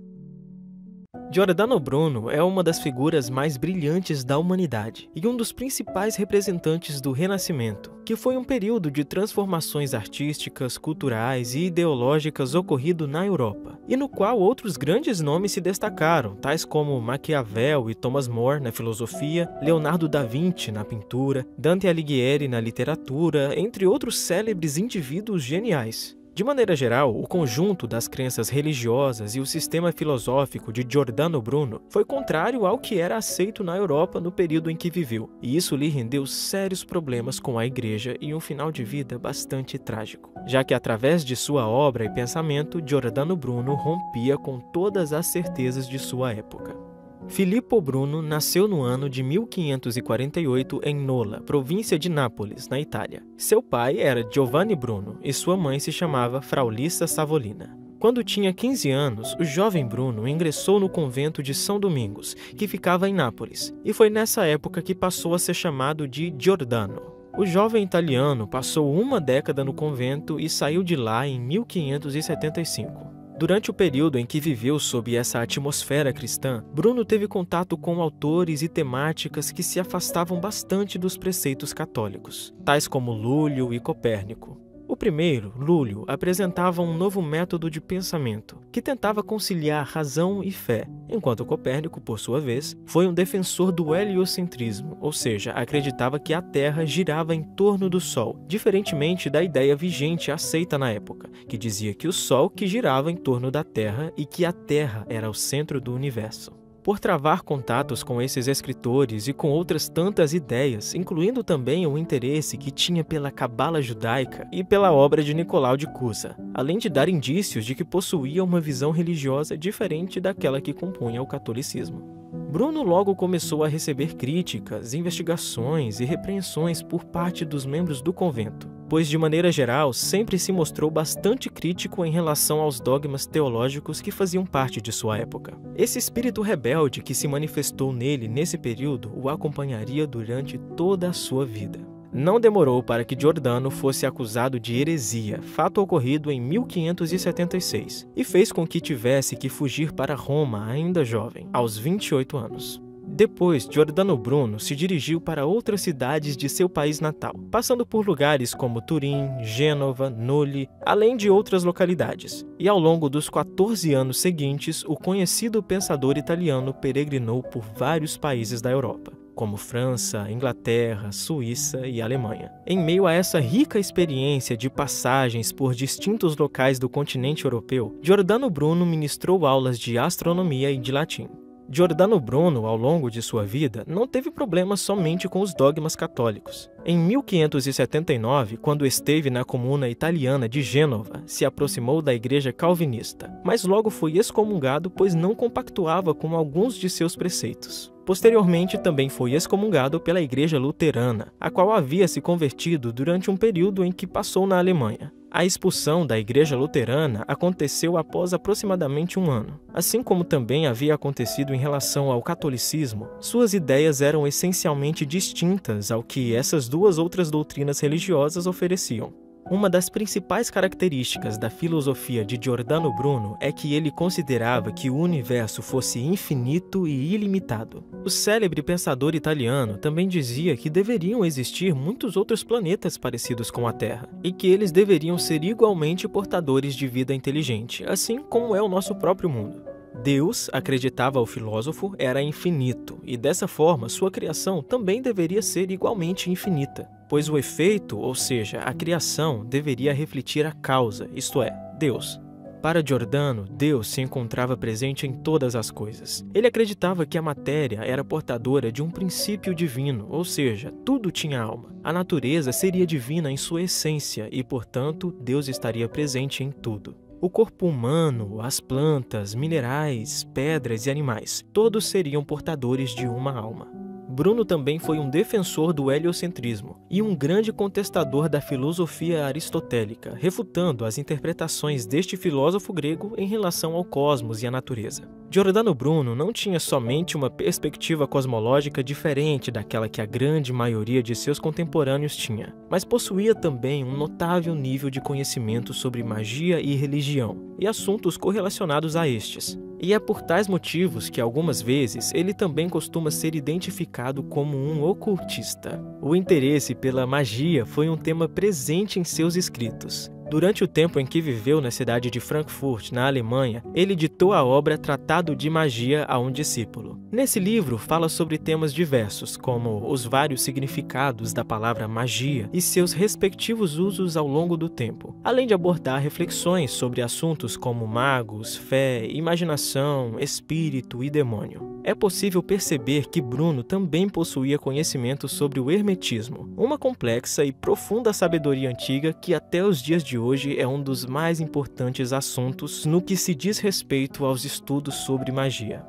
Giordano Bruno é uma das figuras mais brilhantes da humanidade e um dos principais representantes do Renascimento, que foi um período de transformações artísticas, culturais e ideológicas ocorrido na Europa, e no qual outros grandes nomes se destacaram, tais como Maquiavel e Thomas More na filosofia, Leonardo da Vinci na pintura, Dante Alighieri na literatura, entre outros célebres indivíduos geniais. De maneira geral, o conjunto das crenças religiosas e o sistema filosófico de Giordano Bruno foi contrário ao que era aceito na Europa no período em que viveu, e isso lhe rendeu sérios problemas com a Igreja e um final de vida bastante trágico, já que através de sua obra e pensamento, Giordano Bruno rompia com todas as certezas de sua época. Filippo Bruno nasceu no ano de 1548 em Nola, província de Nápoles, na Itália. Seu pai era Giovanni Bruno e sua mãe se chamava Fraulissa Savolina. Quando tinha 15 anos, o jovem Bruno ingressou no convento de São Domingos, que ficava em Nápoles, e foi nessa época que passou a ser chamado de Giordano. O jovem italiano passou uma década no convento e saiu de lá em 1575. Durante o período em que viveu sob essa atmosfera cristã, Bruno teve contato com autores e temáticas que se afastavam bastante dos preceitos católicos, tais como Lúlio e Copérnico. O primeiro, Lúlio, apresentava um novo método de pensamento, que tentava conciliar razão e fé, enquanto Copérnico, por sua vez, foi um defensor do heliocentrismo, ou seja, acreditava que a Terra girava em torno do Sol, diferentemente da ideia vigente aceita na época, que dizia que o Sol que girava em torno da Terra e que a Terra era o centro do universo. Por travar contatos com esses escritores e com outras tantas ideias, incluindo também o interesse que tinha pela cabala judaica e pela obra de Nicolau de Cusa, além de dar indícios de que possuía uma visão religiosa diferente daquela que compunha o catolicismo. Bruno logo começou a receber críticas, investigações e repreensões por parte dos membros do convento, pois de maneira geral sempre se mostrou bastante crítico em relação aos dogmas teológicos que faziam parte de sua época. Esse espírito rebelde que se manifestou nele nesse período o acompanharia durante toda a sua vida. Não demorou para que Giordano fosse acusado de heresia, fato ocorrido em 1576, e fez com que tivesse que fugir para Roma ainda jovem, aos 28 anos. Depois, Giordano Bruno se dirigiu para outras cidades de seu país natal, passando por lugares como Turim, Gênova, Noli, além de outras localidades. E ao longo dos 14 anos seguintes, o conhecido pensador italiano peregrinou por vários países da Europa, como França, Inglaterra, Suíça e Alemanha. Em meio a essa rica experiência de passagens por distintos locais do continente europeu, Giordano Bruno ministrou aulas de astronomia e de latim. Giordano Bruno, ao longo de sua vida, não teve problemas somente com os dogmas católicos. Em 1579, quando esteve na comuna italiana de Gênova, se aproximou da igreja calvinista, mas logo foi excomungado pois não compactuava com alguns de seus preceitos. Posteriormente, também foi excomungado pela igreja luterana, a qual havia se convertido durante um período em que passou na Alemanha. A expulsão da igreja luterana aconteceu após aproximadamente um ano. Assim como também havia acontecido em relação ao catolicismo, suas ideias eram essencialmente distintas ao que essas duas outras doutrinas religiosas ofereciam. Uma das principais características da filosofia de Giordano Bruno é que ele considerava que o universo fosse infinito e ilimitado. O célebre pensador italiano também dizia que deveriam existir muitos outros planetas parecidos com a Terra, e que eles deveriam ser igualmente portadores de vida inteligente, assim como é o nosso próprio mundo. Deus, acreditava o filósofo, era infinito, e dessa forma sua criação também deveria ser igualmente infinita, pois o efeito, ou seja, a criação, deveria refletir a causa, isto é, Deus. Para Giordano, Deus se encontrava presente em todas as coisas. Ele acreditava que a matéria era portadora de um princípio divino, ou seja, tudo tinha alma. A natureza seria divina em sua essência e, portanto, Deus estaria presente em tudo. O corpo humano, as plantas, minerais, pedras e animais, todos seriam portadores de uma alma. Bruno também foi um defensor do heliocentrismo e um grande contestador da filosofia aristotélica, refutando as interpretações deste filósofo grego em relação ao cosmos e à natureza. Giordano Bruno não tinha somente uma perspectiva cosmológica diferente daquela que a grande maioria de seus contemporâneos tinha, mas possuía também um notável nível de conhecimento sobre magia e religião, e assuntos correlacionados a estes. E é por tais motivos que algumas vezes ele também costuma ser identificado como um ocultista. O interesse pela magia foi um tema presente em seus escritos. Durante o tempo em que viveu na cidade de Frankfurt, na Alemanha, ele ditou a obra Tratado de Magia a um discípulo. Nesse livro fala sobre temas diversos, como os vários significados da palavra magia e seus respectivos usos ao longo do tempo, além de abordar reflexões sobre assuntos como magos, fé, imaginação, espírito e demônio. É possível perceber que Bruno também possuía conhecimento sobre o hermetismo, uma complexa e profunda sabedoria antiga que até os dias de hoje é um dos mais importantes assuntos no que se diz respeito aos estudos sobre magia.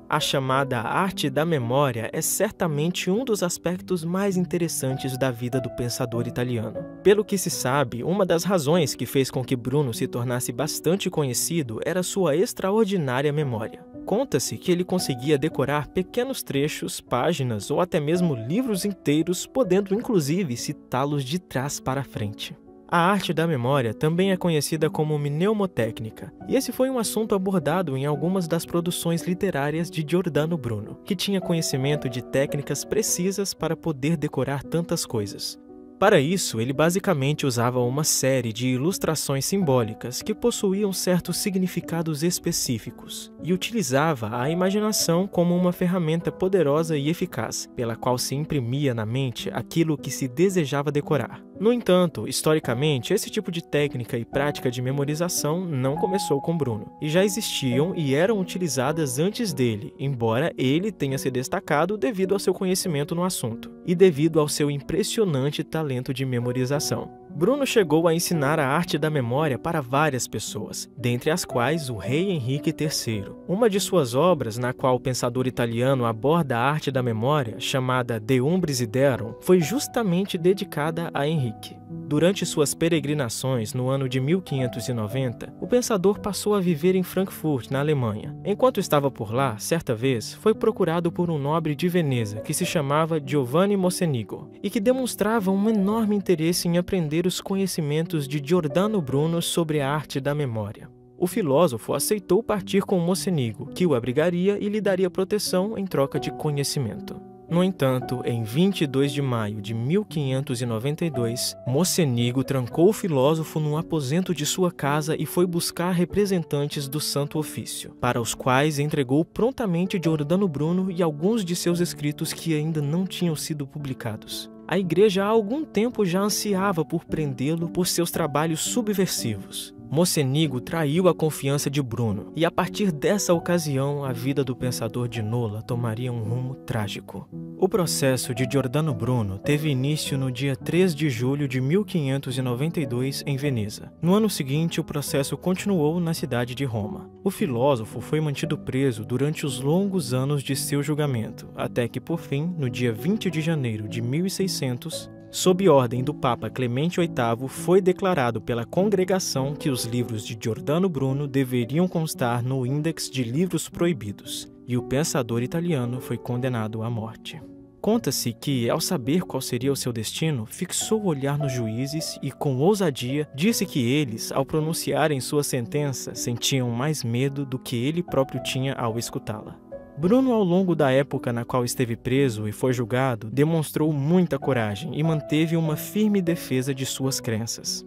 A chamada arte da memória é certamente um dos aspectos mais interessantes da vida do pensador italiano. Pelo que se sabe, uma das razões que fez com que Bruno se tornasse bastante conhecido era sua extraordinária memória. Conta-se que ele conseguia decorar pequenos trechos, páginas ou até mesmo livros inteiros, podendo inclusive citá-los de trás para frente. A arte da memória também é conhecida como mnemotécnica, e esse foi um assunto abordado em algumas das produções literárias de Giordano Bruno, que tinha conhecimento de técnicas precisas para poder decorar tantas coisas. Para isso, ele basicamente usava uma série de ilustrações simbólicas que possuíam certos significados específicos e utilizava a imaginação como uma ferramenta poderosa e eficaz, pela qual se imprimia na mente aquilo que se desejava decorar. No entanto, historicamente, esse tipo de técnica e prática de memorização não começou com Bruno, e já existiam e eram utilizadas antes dele, embora ele tenha se destacado devido ao seu conhecimento no assunto e devido ao seu impressionante talento de memorização. Bruno chegou a ensinar a arte da memória para várias pessoas, dentre as quais o rei Henrique III. Uma de suas obras, na qual o pensador italiano aborda a arte da memória, chamada De Umbris Iderum, foi justamente dedicada a Henrique. Durante suas peregrinações no ano de 1590, o pensador passou a viver em Frankfurt, na Alemanha. Enquanto estava por lá, certa vez, foi procurado por um nobre de Veneza que se chamava Giovanni Mocenigo e que demonstrava um enorme interesse em aprender os conhecimentos de Giordano Bruno sobre a arte da memória. O filósofo aceitou partir com Mocenigo, que o abrigaria e lhe daria proteção em troca de conhecimento. No entanto, em 22 de maio de 1592, Mocenigo trancou o filósofo num aposento de sua casa e foi buscar representantes do Santo Ofício, para os quais entregou prontamente Giordano Bruno e alguns de seus escritos que ainda não tinham sido publicados. A igreja há algum tempo já ansiava por prendê-lo por seus trabalhos subversivos. Mocenigo traiu a confiança de Bruno, e a partir dessa ocasião a vida do pensador de Nola tomaria um rumo trágico. O processo de Giordano Bruno teve início no dia 3 de julho de 1592 em Veneza. No ano seguinte, o processo continuou na cidade de Roma. O filósofo foi mantido preso durante os longos anos de seu julgamento, até que, por fim, no dia 20 de janeiro de 1600, sob ordem do Papa Clemente VIII, foi declarado pela congregação que os livros de Giordano Bruno deveriam constar no Índex de Livros Proibidos, e o pensador italiano foi condenado à morte. Conta-se que, ao saber qual seria o seu destino, fixou o olhar nos juízes e, com ousadia, disse que eles, ao pronunciarem sua sentença, sentiam mais medo do que ele próprio tinha ao escutá-la. Bruno, ao longo da época na qual esteve preso e foi julgado, demonstrou muita coragem e manteve uma firme defesa de suas crenças.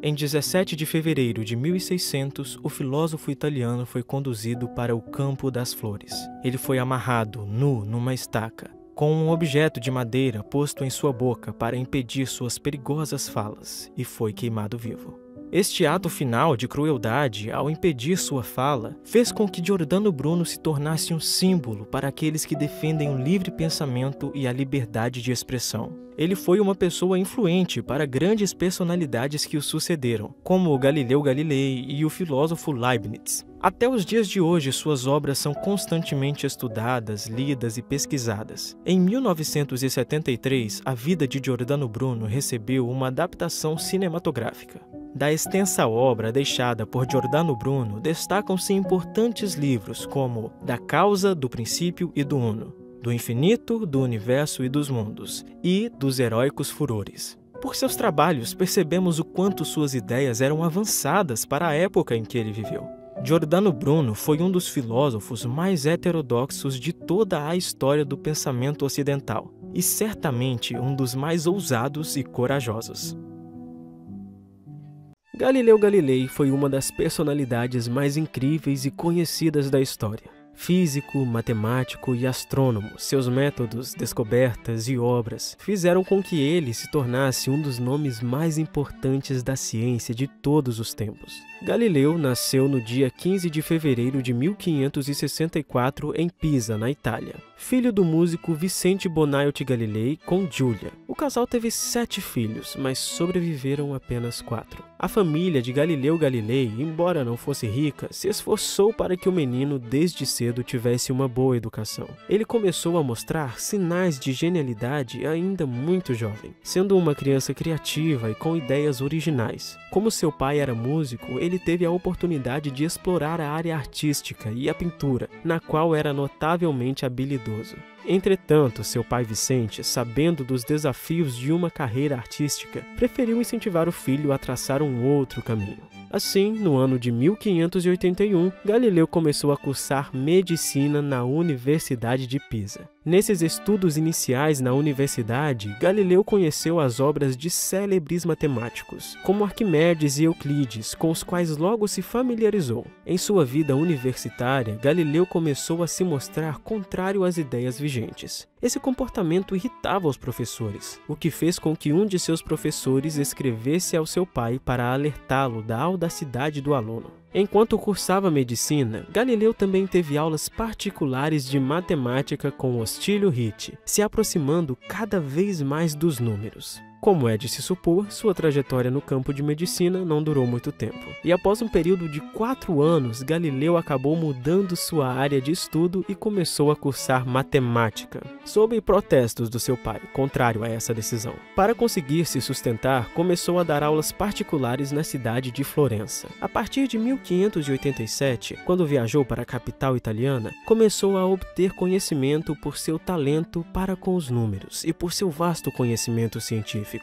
Em 17 de fevereiro de 1600, o filósofo italiano foi conduzido para o Campo das Flores. Ele foi amarrado, nu, numa estaca, com um objeto de madeira posto em sua boca para impedir suas perigosas falas, e foi queimado vivo. Este ato final de crueldade, ao impedir sua fala, fez com que Giordano Bruno se tornasse um símbolo para aqueles que defendem o livre pensamento e a liberdade de expressão. Ele foi uma pessoa influente para grandes personalidades que o sucederam, como o Galileu Galilei e o filósofo Leibniz. Até os dias de hoje, suas obras são constantemente estudadas, lidas e pesquisadas. Em 1973, a vida de Giordano Bruno recebeu uma adaptação cinematográfica. Da extensa obra deixada por Giordano Bruno, destacam-se importantes livros como Da Causa, do Princípio e do Uno, Do Infinito, do Universo e dos Mundos, e Dos Heróicos Furores. Por seus trabalhos, percebemos o quanto suas ideias eram avançadas para a época em que ele viveu. Giordano Bruno foi um dos filósofos mais heterodoxos de toda a história do pensamento ocidental, e certamente um dos mais ousados e corajosos. Galileu Galilei foi uma das personalidades mais incríveis e conhecidas da história. Físico, matemático e astrônomo, seus métodos, descobertas e obras fizeram com que ele se tornasse um dos nomes mais importantes da ciência de todos os tempos. Galileu nasceu no dia 15 de fevereiro de 1564 em Pisa, na Itália, filho do músico Vicente Bonaiotti Galilei com Giulia. O casal teve 7 filhos, mas sobreviveram apenas 4. A família de Galileu Galilei, embora não fosse rica, se esforçou para que o menino desde cedo tivesse uma boa educação. Ele começou a mostrar sinais de genialidade ainda muito jovem, sendo uma criança criativa e com ideias originais. Como seu pai era músico, ele teve a oportunidade de explorar a área artística e a pintura, na qual era notavelmente habilidoso. Entretanto, seu pai Vicente, sabendo dos desafios de uma carreira artística, preferiu incentivar o filho a traçar um outro caminho. Assim, no ano de 1581, Galileu começou a cursar medicina na Universidade de Pisa. Nesses estudos iniciais na universidade, Galileu conheceu as obras de célebres matemáticos, como Arquimedes e Euclides, com os quais logo se familiarizou. Em sua vida universitária, Galileu começou a se mostrar contrário às ideias vigentes. Esse comportamento irritava os professores, o que fez com que um de seus professores escrevesse ao seu pai para alertá-lo da audacidade do aluno. Enquanto cursava medicina, Galileu também teve aulas particulares de matemática com Ostílio Ricci, se aproximando cada vez mais dos números. Como é de se supor, sua trajetória no campo de medicina não durou muito tempo. E após um período de 4 anos, Galileu acabou mudando sua área de estudo e começou a cursar matemática, sob protestos do seu pai, contrário a essa decisão. Para conseguir se sustentar, começou a dar aulas particulares na cidade de Florença. A partir de 1587, quando viajou para a capital italiana, começou a obter conhecimento por seu talento para com os números e por seu vasto conhecimento científico.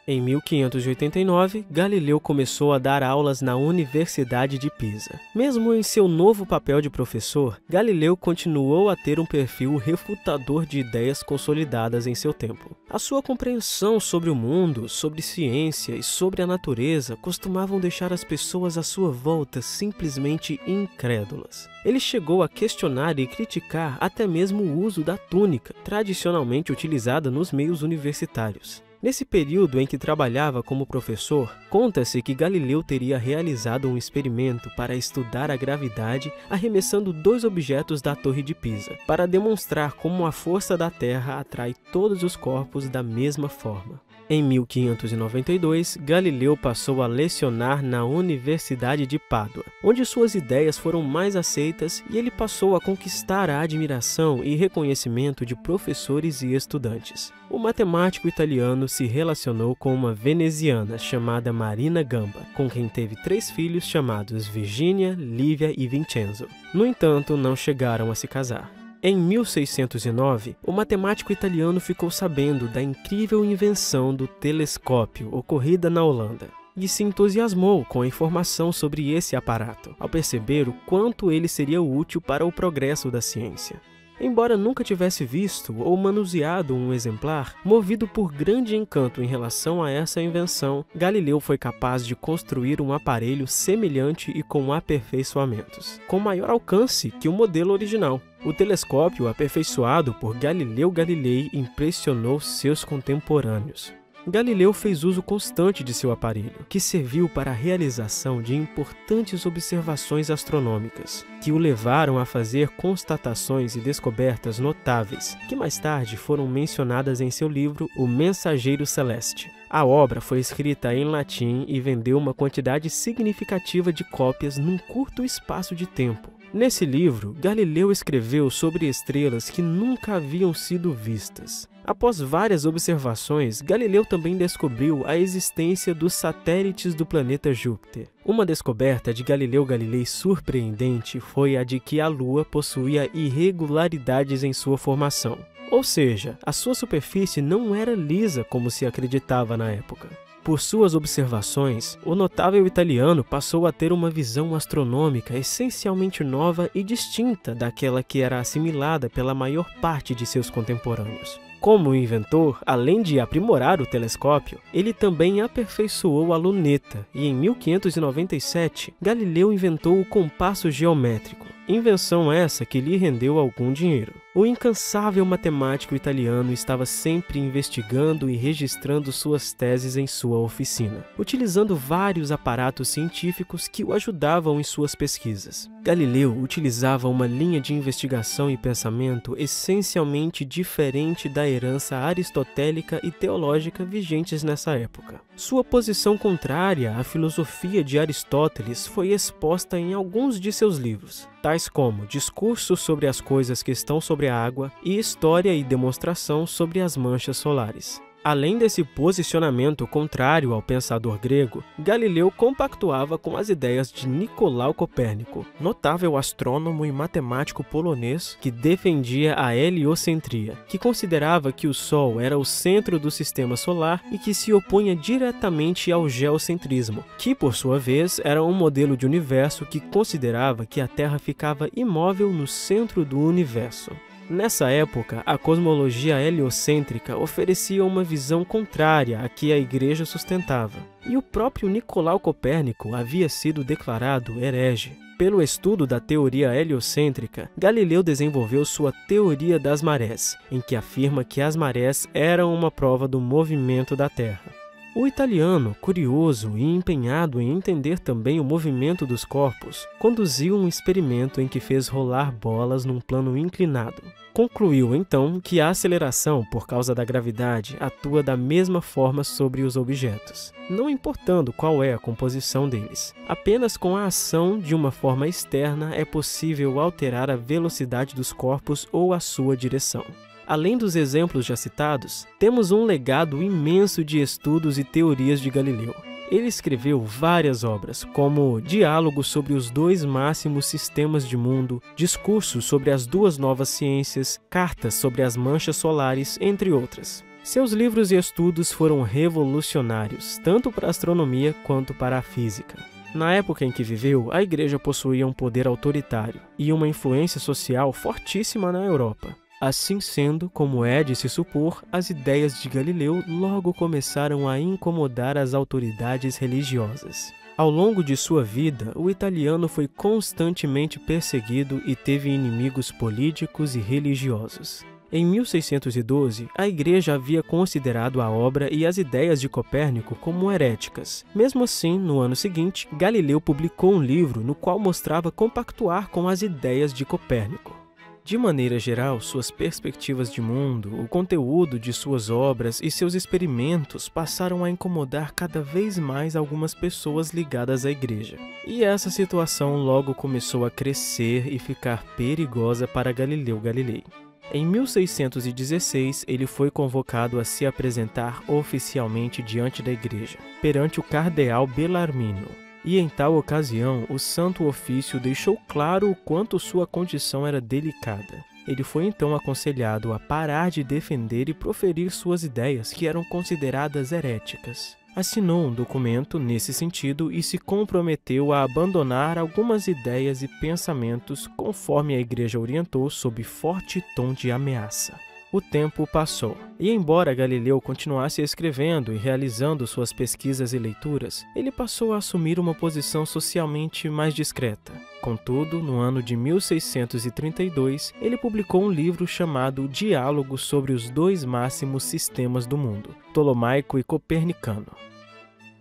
Em 1589, Galileu começou a dar aulas na Universidade de Pisa. Mesmo em seu novo papel de professor, Galileu continuou a ter um perfil refutador de ideias consolidadas em seu tempo. A sua compreensão sobre o mundo, sobre ciência e sobre a natureza costumavam deixar as pessoas à sua volta simplesmente incrédulas. Ele chegou a questionar e criticar até mesmo o uso da túnica, tradicionalmente utilizada nos meios universitários. Nesse período em que trabalhava como professor, conta-se que Galileu teria realizado um experimento para estudar a gravidade arremessando 2 objetos da Torre de Pisa, para demonstrar como a força da Terra atrai todos os corpos da mesma forma. Em 1592, Galileu passou a lecionar na Universidade de Pádua, onde suas ideias foram mais aceitas e ele passou a conquistar a admiração e reconhecimento de professores e estudantes. O matemático italiano se relacionou com uma veneziana chamada Marina Gamba, com quem teve 3 filhos chamados Virginia, Lívia e Vincenzo. No entanto, não chegaram a se casar. Em 1609, o matemático italiano ficou sabendo da incrível invenção do telescópio ocorrida na Holanda e se entusiasmou com a informação sobre esse aparato, ao perceber o quanto ele seria útil para o progresso da ciência. Embora nunca tivesse visto ou manuseado um exemplar, movido por grande encanto em relação a essa invenção, Galileu foi capaz de construir um aparelho semelhante e com aperfeiçoamentos, com maior alcance que o modelo original. O telescópio aperfeiçoado por Galileu Galilei impressionou seus contemporâneos. Galileu fez uso constante de seu aparelho, que serviu para a realização de importantes observações astronômicas, que o levaram a fazer constatações e descobertas notáveis, que mais tarde foram mencionadas em seu livro O Mensageiro Celeste. A obra foi escrita em latim e vendeu uma quantidade significativa de cópias num curto espaço de tempo. Nesse livro, Galileu escreveu sobre estrelas que nunca haviam sido vistas. Após várias observações, Galileu também descobriu a existência dos satélites do planeta Júpiter. Uma descoberta de Galileu Galilei surpreendente foi a de que a Lua possuía irregularidades em sua formação. Ou seja, a sua superfície não era lisa como se acreditava na época. Por suas observações, o notável italiano passou a ter uma visão astronômica essencialmente nova e distinta daquela que era assimilada pela maior parte de seus contemporâneos. Como inventor, além de aprimorar o telescópio, ele também aperfeiçoou a luneta e, em 1597, Galileu inventou o compasso geométrico, invenção essa que lhe rendeu algum dinheiro. O incansável matemático italiano estava sempre investigando e registrando suas teses em sua oficina, utilizando vários aparatos científicos que o ajudavam em suas pesquisas. Galileu utilizava uma linha de investigação e pensamento essencialmente diferente da herança aristotélica e teológica vigentes nessa época. Sua posição contrária à filosofia de Aristóteles foi exposta em alguns de seus livros, tais como Discursos sobre as coisas que estão sobre a água e História e demonstração sobre as manchas solares. Além desse posicionamento contrário ao pensador grego, Galileu compactuava com as ideias de Nicolau Copérnico, notável astrônomo e matemático polonês que defendia a heliocentria, que considerava que o Sol era o centro do sistema solar e que se opunha diretamente ao geocentrismo, que por sua vez era um modelo de universo que considerava que a Terra ficava imóvel no centro do universo. Nessa época, a cosmologia heliocêntrica oferecia uma visão contrária à que a Igreja sustentava, e o próprio Nicolau Copérnico havia sido declarado herege. Pelo estudo da teoria heliocêntrica, Galileu desenvolveu sua teoria das marés, em que afirma que as marés eram uma prova do movimento da Terra. O italiano, curioso e empenhado em entender também o movimento dos corpos, conduziu um experimento em que fez rolar bolas num plano inclinado. Concluiu, então, que a aceleração por causa da gravidade atua da mesma forma sobre os objetos, não importando qual é a composição deles. Apenas com a ação de uma forma externa é possível alterar a velocidade dos corpos ou a sua direção. Além dos exemplos já citados, temos um legado imenso de estudos e teorias de Galileu. Ele escreveu várias obras, como Diálogos sobre os dois máximos sistemas de mundo, Discursos sobre as duas novas ciências, Cartas sobre as manchas solares, entre outras. Seus livros e estudos foram revolucionários, tanto para a astronomia quanto para a física. Na época em que viveu, a Igreja possuía um poder autoritário e uma influência social fortíssima na Europa. Assim sendo, como é de se supor, as ideias de Galileu logo começaram a incomodar as autoridades religiosas. Ao longo de sua vida, o italiano foi constantemente perseguido e teve inimigos políticos e religiosos. Em 1612, a Igreja havia considerado a obra e as ideias de Copérnico como heréticas. Mesmo assim, no ano seguinte, Galileu publicou um livro no qual mostrava compactuar com as ideias de Copérnico. De maneira geral, suas perspectivas de mundo, o conteúdo de suas obras e seus experimentos passaram a incomodar cada vez mais algumas pessoas ligadas à Igreja. E essa situação logo começou a crescer e ficar perigosa para Galileu Galilei. Em 1616, ele foi convocado a se apresentar oficialmente diante da Igreja, perante o cardeal Bellarmino. E em tal ocasião, o Santo Ofício deixou claro o quanto sua condição era delicada. Ele foi então aconselhado a parar de defender e proferir suas ideias que eram consideradas heréticas. Assinou um documento nesse sentido e se comprometeu a abandonar algumas ideias e pensamentos conforme a Igreja orientou sob forte tom de ameaça. O tempo passou, e embora Galileu continuasse escrevendo e realizando suas pesquisas e leituras, ele passou a assumir uma posição socialmente mais discreta. Contudo, no ano de 1632, ele publicou um livro chamado Diálogos sobre os dois máximos sistemas do mundo, Ptolomaico e Copernicano.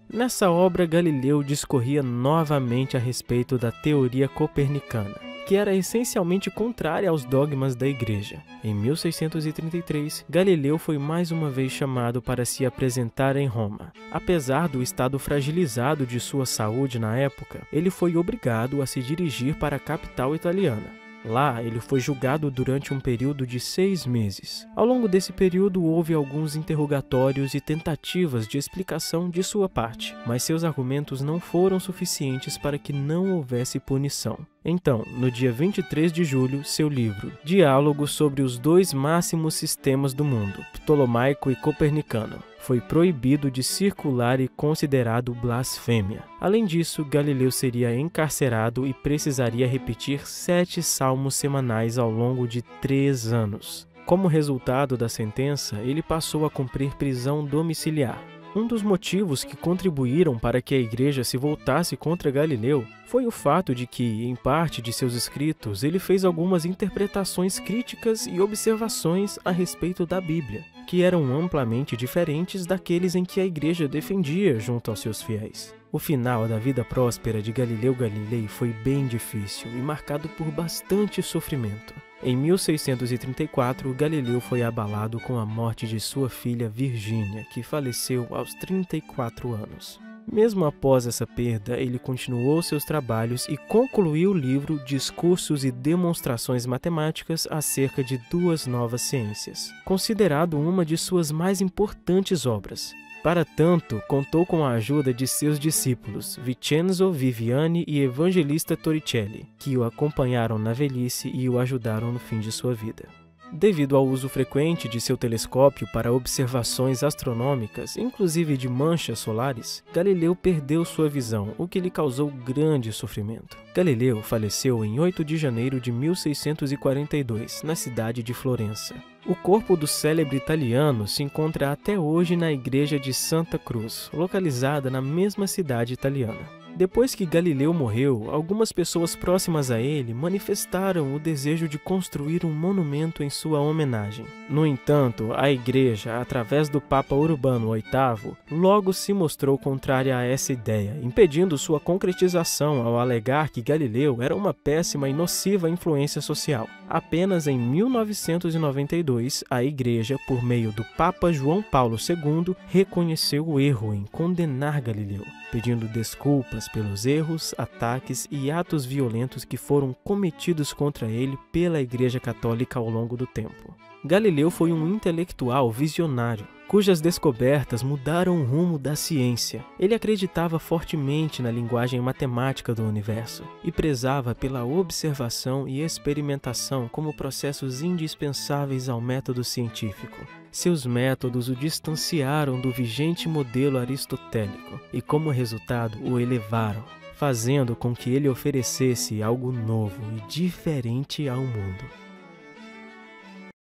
Nessa obra, Galileu discorria novamente a respeito da teoria copernicana, que era essencialmente contrária aos dogmas da Igreja. Em 1633, Galileu foi mais uma vez chamado para se apresentar em Roma. Apesar do estado fragilizado de sua saúde na época, ele foi obrigado a se dirigir para a capital italiana. Lá, ele foi julgado durante um período de 6 meses. Ao longo desse período, houve alguns interrogatórios e tentativas de explicação de sua parte, mas seus argumentos não foram suficientes para que não houvesse punição. Então, no dia 23 de julho, seu livro, Diálogos sobre os dois máximos sistemas do mundo, Ptolomaico e Copernicano, foi proibido de circular e considerado blasfêmia. Além disso, Galileu seria encarcerado e precisaria repetir 7 salmos semanais ao longo de 3 anos. Como resultado da sentença, ele passou a cumprir prisão domiciliar. Um dos motivos que contribuíram para que a Igreja se voltasse contra Galileu foi o fato de que, em parte de seus escritos, ele fez algumas interpretações críticas e observações a respeito da Bíblia, que eram amplamente diferentes daqueles em que a Igreja defendia junto aos seus fiéis. O final da vida próspera de Galileu Galilei foi bem difícil e marcado por bastante sofrimento. Em 1634, Galileu foi abalado com a morte de sua filha Virgínia, que faleceu aos 34 anos. Mesmo após essa perda, ele continuou seus trabalhos e concluiu o livro Discursos e Demonstrações Matemáticas acerca de duas novas ciências, considerado uma de suas mais importantes obras. Para tanto, contou com a ajuda de seus discípulos, Vincenzo Viviani e Evangelista Torricelli, que o acompanharam na velhice e o ajudaram no fim de sua vida. Devido ao uso frequente de seu telescópio para observações astronômicas, inclusive de manchas solares, Galileu perdeu sua visão, o que lhe causou grande sofrimento. Galileu faleceu em 8 de janeiro de 1642, na cidade de Florença. O corpo do célebre italiano se encontra até hoje na igreja de Santa Cruz, localizada na mesma cidade italiana. Depois que Galileu morreu, algumas pessoas próximas a ele manifestaram o desejo de construir um monumento em sua homenagem. No entanto, a igreja, através do Papa Urbano VIII, logo se mostrou contrária a essa ideia, impedindo sua concretização ao alegar que Galileu era uma péssima e nociva influência social. Apenas em 1992, a igreja, por meio do Papa João Paulo II, reconheceu o erro em condenar Galileu, pedindo desculpas pelos erros, ataques e atos violentos que foram cometidos contra ele pela Igreja Católica ao longo do tempo. Galileu foi um intelectual visionário, cujas descobertas mudaram o rumo da ciência. Ele acreditava fortemente na linguagem matemática do universo e prezava pela observação e experimentação como processos indispensáveis ao método científico. Seus métodos o distanciaram do vigente modelo aristotélico e, como resultado, o elevaram, fazendo com que ele oferecesse algo novo e diferente ao mundo.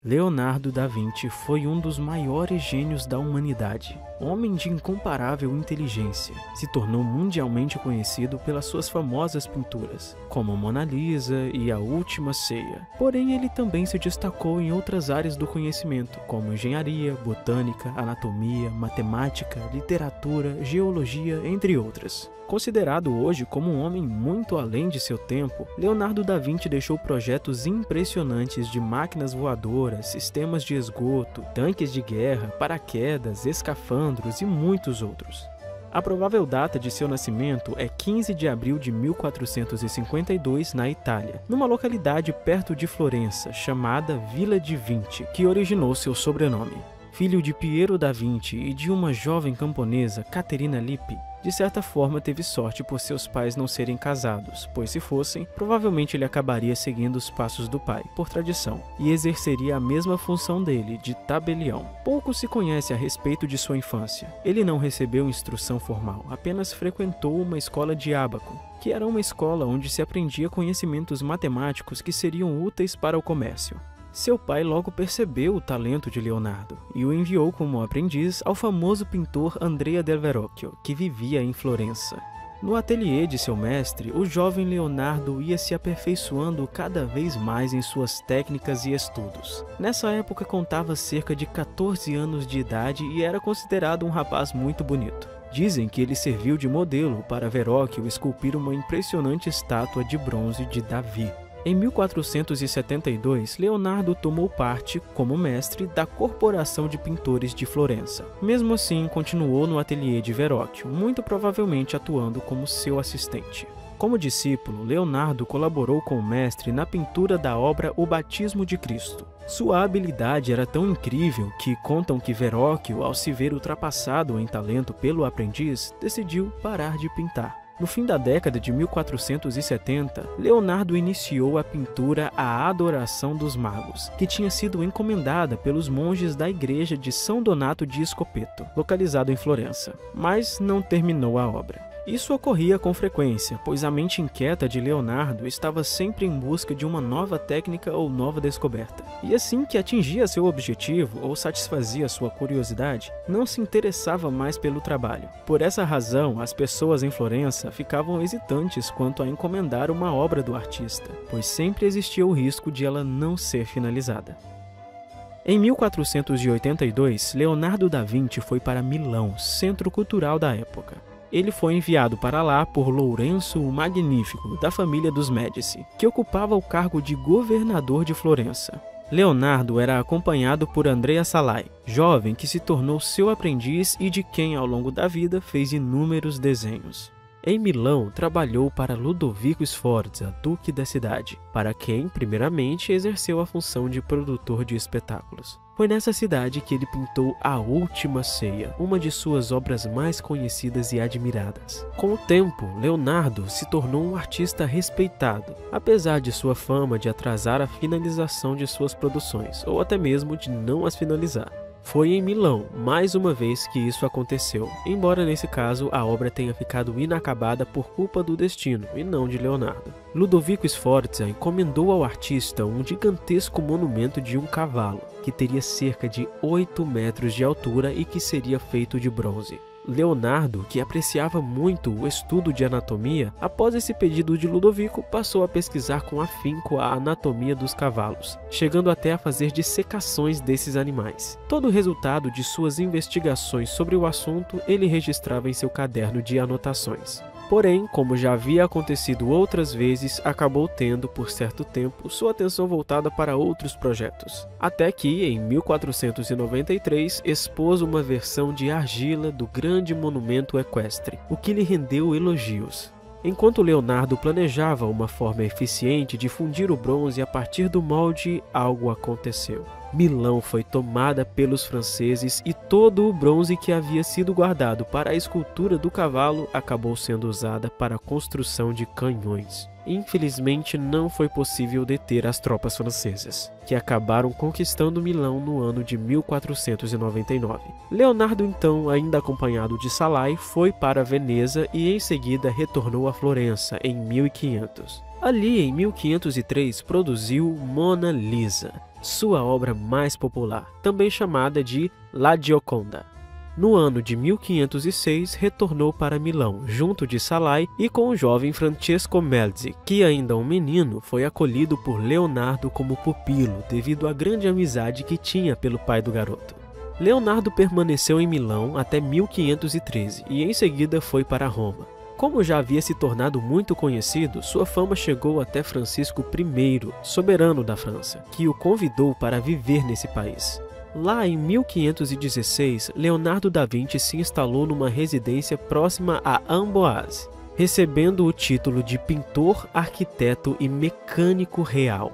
Leonardo da Vinci foi um dos maiores gênios da humanidade. Homem de incomparável inteligência, se tornou mundialmente conhecido pelas suas famosas pinturas, como Mona Lisa e A Última Ceia. Porém, ele também se destacou em outras áreas do conhecimento, como engenharia, botânica, anatomia, matemática, literatura, geologia, entre outras. Considerado hoje como um homem muito além de seu tempo, Leonardo da Vinci deixou projetos impressionantes de máquinas voadoras, sistemas de esgoto, tanques de guerra, paraquedas, escafandros e muitos outros. A provável data de seu nascimento é 15 de abril de 1452 na Itália, numa localidade perto de Florença, chamada Villa di Vinci, que originou seu sobrenome. Filho de Piero da Vinci e de uma jovem camponesa, Caterina Lippi, de certa forma teve sorte por seus pais não serem casados, pois se fossem, provavelmente ele acabaria seguindo os passos do pai, por tradição, e exerceria a mesma função dele, de tabelião. Pouco se conhece a respeito de sua infância. Ele não recebeu instrução formal, apenas frequentou uma escola de ábaco, que era uma escola onde se aprendia conhecimentos matemáticos que seriam úteis para o comércio. Seu pai logo percebeu o talento de Leonardo e o enviou como aprendiz ao famoso pintor Andrea del Verrocchio, que vivia em Florença. No ateliê de seu mestre, o jovem Leonardo ia se aperfeiçoando cada vez mais em suas técnicas e estudos. Nessa época contava cerca de 14 anos de idade e era considerado um rapaz muito bonito. Dizem que ele serviu de modelo para Verrocchio esculpir uma impressionante estátua de bronze de Davi. Em 1472, Leonardo tomou parte, como mestre, da Corporação de Pintores de Florença. Mesmo assim, continuou no ateliê de Verrocchio, muito provavelmente atuando como seu assistente. Como discípulo, Leonardo colaborou com o mestre na pintura da obra O Batismo de Cristo. Sua habilidade era tão incrível que contam que Verrocchio, ao se ver ultrapassado em talento pelo aprendiz, decidiu parar de pintar. No fim da década de 1470, Leonardo iniciou a pintura A Adoração dos Magos, que tinha sido encomendada pelos monges da igreja de São Donato di Spoleto, localizado em Florença, mas não terminou a obra. Isso ocorria com frequência, pois a mente inquieta de Leonardo estava sempre em busca de uma nova técnica ou nova descoberta. E assim que atingia seu objetivo ou satisfazia sua curiosidade, não se interessava mais pelo trabalho. Por essa razão, as pessoas em Florença ficavam hesitantes quanto a encomendar uma obra do artista, pois sempre existia o risco de ela não ser finalizada. Em 1482, Leonardo da Vinci foi para Milão, centro cultural da época. Ele foi enviado para lá por Lourenço o Magnífico, da família dos Médici, que ocupava o cargo de governador de Florença. Leonardo era acompanhado por Andrea Szalay, jovem que se tornou seu aprendiz e de quem ao longo da vida fez inúmeros desenhos. Em Milão, trabalhou para Ludovico Sforza, duque da cidade, para quem, primeiramente, exerceu a função de produtor de espetáculos. Foi nessa cidade que ele pintou A Última Ceia, uma de suas obras mais conhecidas e admiradas. Com o tempo, Leonardo se tornou um artista respeitado, apesar de sua fama de atrasar a finalização de suas produções, ou até mesmo de não as finalizar. Foi em Milão, mais uma vez, que isso aconteceu, embora nesse caso a obra tenha ficado inacabada por culpa do destino, e não de Leonardo. Ludovico Sforza encomendou ao artista um gigantesco monumento de um cavalo, que teria cerca de 8 metros de altura e que seria feito de bronze. Leonardo, que apreciava muito o estudo de anatomia, após esse pedido de Ludovico, passou a pesquisar com afinco a anatomia dos cavalos, chegando até a fazer dissecações desses animais. Todo o resultado de suas investigações sobre o assunto ele registrava em seu caderno de anotações. Porém, como já havia acontecido outras vezes, acabou tendo, por certo tempo, sua atenção voltada para outros projetos. Até que, em 1493, expôs uma versão de argila do grande monumento equestre, o que lhe rendeu elogios. Enquanto Leonardo planejava uma forma eficiente de fundir o bronze a partir do molde, algo aconteceu. Milão foi tomada pelos franceses e todo o bronze que havia sido guardado para a escultura do cavalo acabou sendo usada para a construção de canhões. Infelizmente, não foi possível deter as tropas francesas, que acabaram conquistando Milão no ano de 1499. Leonardo, então, ainda acompanhado de Szalay, foi para Veneza e em seguida retornou a Florença em 1500. Ali, em 1503, produziu Mona Lisa, sua obra mais popular, também chamada de La Gioconda. No ano de 1506, retornou para Milão, junto de Szalay e com o jovem Francesco Melzi, que ainda um menino foi acolhido por Leonardo como pupilo devido à grande amizade que tinha pelo pai do garoto. Leonardo permaneceu em Milão até 1513 e em seguida foi para Roma. Como já havia se tornado muito conhecido, sua fama chegou até Francisco I, soberano da França, que o convidou para viver nesse país. Lá em 1516, Leonardo da Vinci se instalou numa residência próxima a Amboise, recebendo o título de pintor, arquiteto e mecânico real.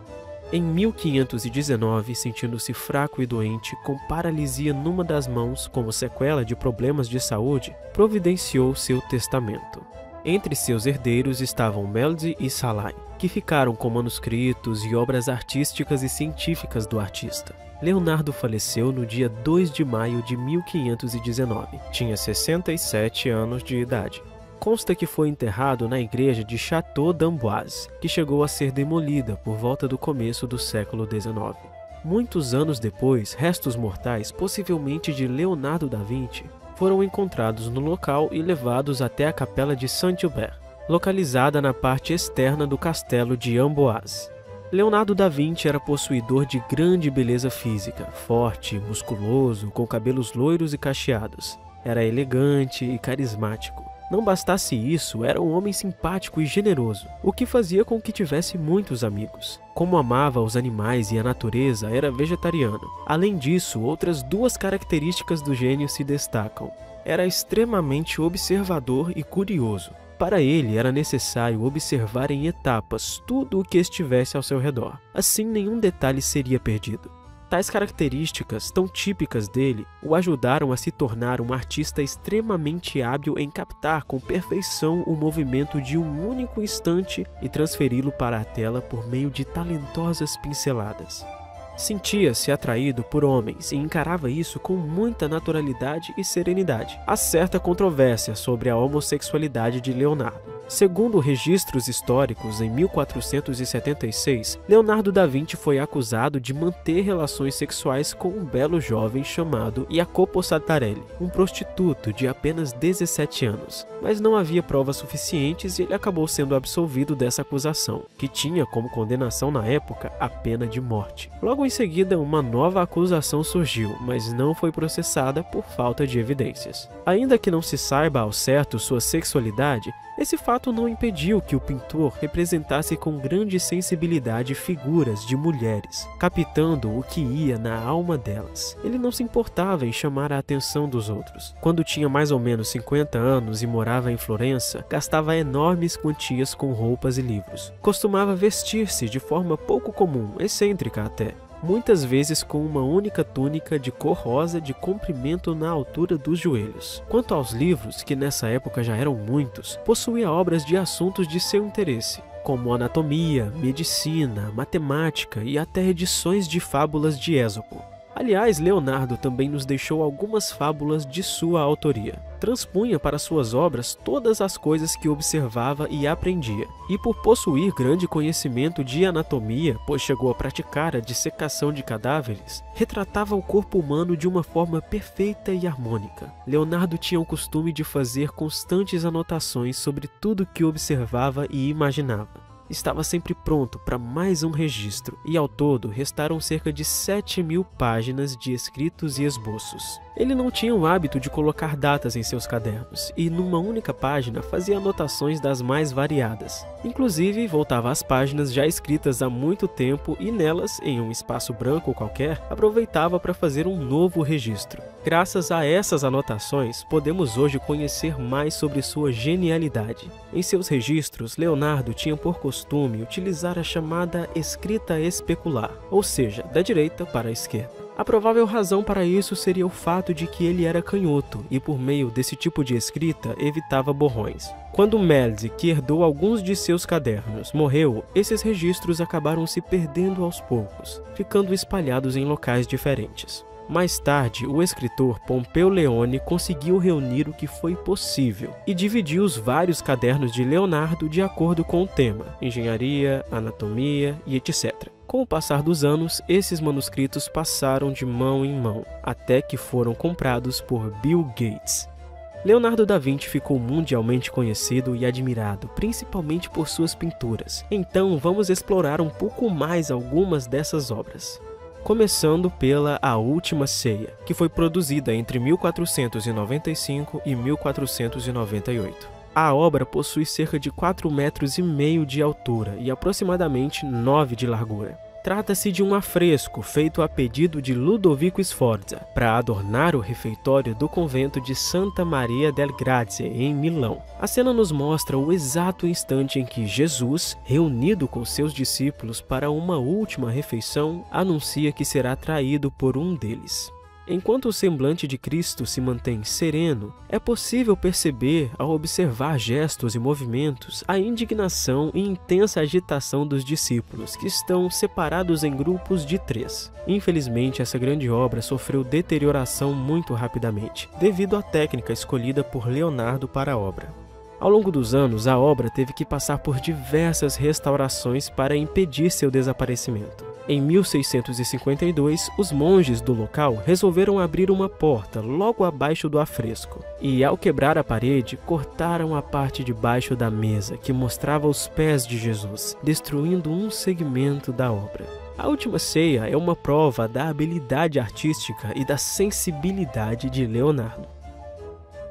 Em 1519, sentindo-se fraco e doente, com paralisia numa das mãos como sequela de problemas de saúde, providenciou seu testamento. Entre seus herdeiros estavam Melzi e Szalay, que ficaram com manuscritos e obras artísticas e científicas do artista. Leonardo faleceu no dia 2 de maio de 1519. Tinha 67 anos de idade. Consta que foi enterrado na igreja de Château d'Amboise, que chegou a ser demolida por volta do começo do século XIX. Muitos anos depois, restos mortais, possivelmente de Leonardo da Vinci, foram encontrados no local e levados até a capela de Saint-Hubert, localizada na parte externa do castelo de Amboise. Leonardo da Vinci era possuidor de grande beleza física, forte, musculoso, com cabelos loiros e cacheados. Era elegante e carismático. Não bastasse isso, era um homem simpático e generoso, o que fazia com que tivesse muitos amigos. Como amava os animais e a natureza, era vegetariano. Além disso, outras duas características do gênio se destacam. Era extremamente observador e curioso. Para ele, era necessário observar em etapas tudo o que estivesse ao seu redor. Assim, nenhum detalhe seria perdido. Tais características, tão típicas dele, o ajudaram a se tornar um artista extremamente hábil em captar com perfeição o movimento de um único instante e transferi-lo para a tela por meio de talentosas pinceladas. Sentia-se atraído por homens e encarava isso com muita naturalidade e serenidade. Há certa controvérsia sobre a homossexualidade de Leonardo. Segundo registros históricos, em 1476, Leonardo da Vinci foi acusado de manter relações sexuais com um belo jovem chamado Jacopo Santarelli, um prostituto de apenas 17 anos. Mas não havia provas suficientes e ele acabou sendo absolvido dessa acusação, que tinha como condenação na época a pena de morte. Logo em seguida, uma nova acusação surgiu, mas não foi processada por falta de evidências. Ainda que não se saiba ao certo sua sexualidade, esse fato fato não impediu que o pintor representasse com grande sensibilidade figuras de mulheres, captando o que ia na alma delas. Ele não se importava em chamar a atenção dos outros. Quando tinha mais ou menos 50 anos e morava em Florença, gastava enormes quantias com roupas e livros. Costumava vestir-se de forma pouco comum, excêntrica até, muitas vezes com uma única túnica de cor rosa de comprimento na altura dos joelhos. Quanto aos livros, que nessa época já eram muitos, possuía obras de assuntos de seu interesse, como anatomia, medicina, matemática e até edições de fábulas de Ésopo. Aliás, Leonardo também nos deixou algumas fábulas de sua autoria. Transpunha para suas obras todas as coisas que observava e aprendia. E por possuir grande conhecimento de anatomia, pois chegou a praticar a dissecação de cadáveres, retratava o corpo humano de uma forma perfeita e harmônica. Leonardo tinha o costume de fazer constantes anotações sobre tudo que observava e imaginava. Estava sempre pronto para mais um registro, e ao todo restaram cerca de 7.000 páginas de escritos e esboços. Ele não tinha o hábito de colocar datas em seus cadernos, e numa única página fazia anotações das mais variadas. Inclusive, voltava às páginas já escritas há muito tempo e nelas, em um espaço branco qualquer, aproveitava para fazer um novo registro. Graças a essas anotações, podemos hoje conhecer mais sobre sua genialidade. Em seus registros, Leonardo tinha por costume utilizar a chamada escrita especular, ou seja, da direita para a esquerda. A provável razão para isso seria o fato de que ele era canhoto e, por meio desse tipo de escrita, evitava borrões. Quando Melde, que herdou alguns de seus cadernos, morreu, esses registros acabaram se perdendo aos poucos, ficando espalhados em locais diferentes. Mais tarde, o escritor Pompeu Leone conseguiu reunir o que foi possível e dividiu os vários cadernos de Leonardo de acordo com o tema, engenharia, anatomia e etc. Com o passar dos anos, esses manuscritos passaram de mão em mão, até que foram comprados por Bill Gates. Leonardo da Vinci ficou mundialmente conhecido e admirado, principalmente por suas pinturas. Então, vamos explorar um pouco mais algumas dessas obras. Começando pela A Última Ceia, que foi produzida entre 1495 e 1498. A obra possui cerca de 4,5 metros de altura e aproximadamente 9 de largura. Trata-se de um afresco feito a pedido de Ludovico Sforza para adornar o refeitório do convento de Santa Maria del Grazie, em Milão. A cena nos mostra o exato instante em que Jesus, reunido com seus discípulos para uma última refeição, anuncia que será traído por um deles. Enquanto o semblante de Cristo se mantém sereno, é possível perceber, ao observar gestos e movimentos, a indignação e intensa agitação dos discípulos, que estão separados em grupos de 3. Infelizmente, essa grande obra sofreu deterioração muito rapidamente, devido à técnica escolhida por Leonardo para a obra. Ao longo dos anos, a obra teve que passar por diversas restaurações para impedir seu desaparecimento. Em 1652, os monges do local resolveram abrir uma porta logo abaixo do afresco e, ao quebrar a parede, cortaram a parte de baixo da mesa que mostrava os pés de Jesus, destruindo um segmento da obra. A Última Ceia é uma prova da habilidade artística e da sensibilidade de Leonardo.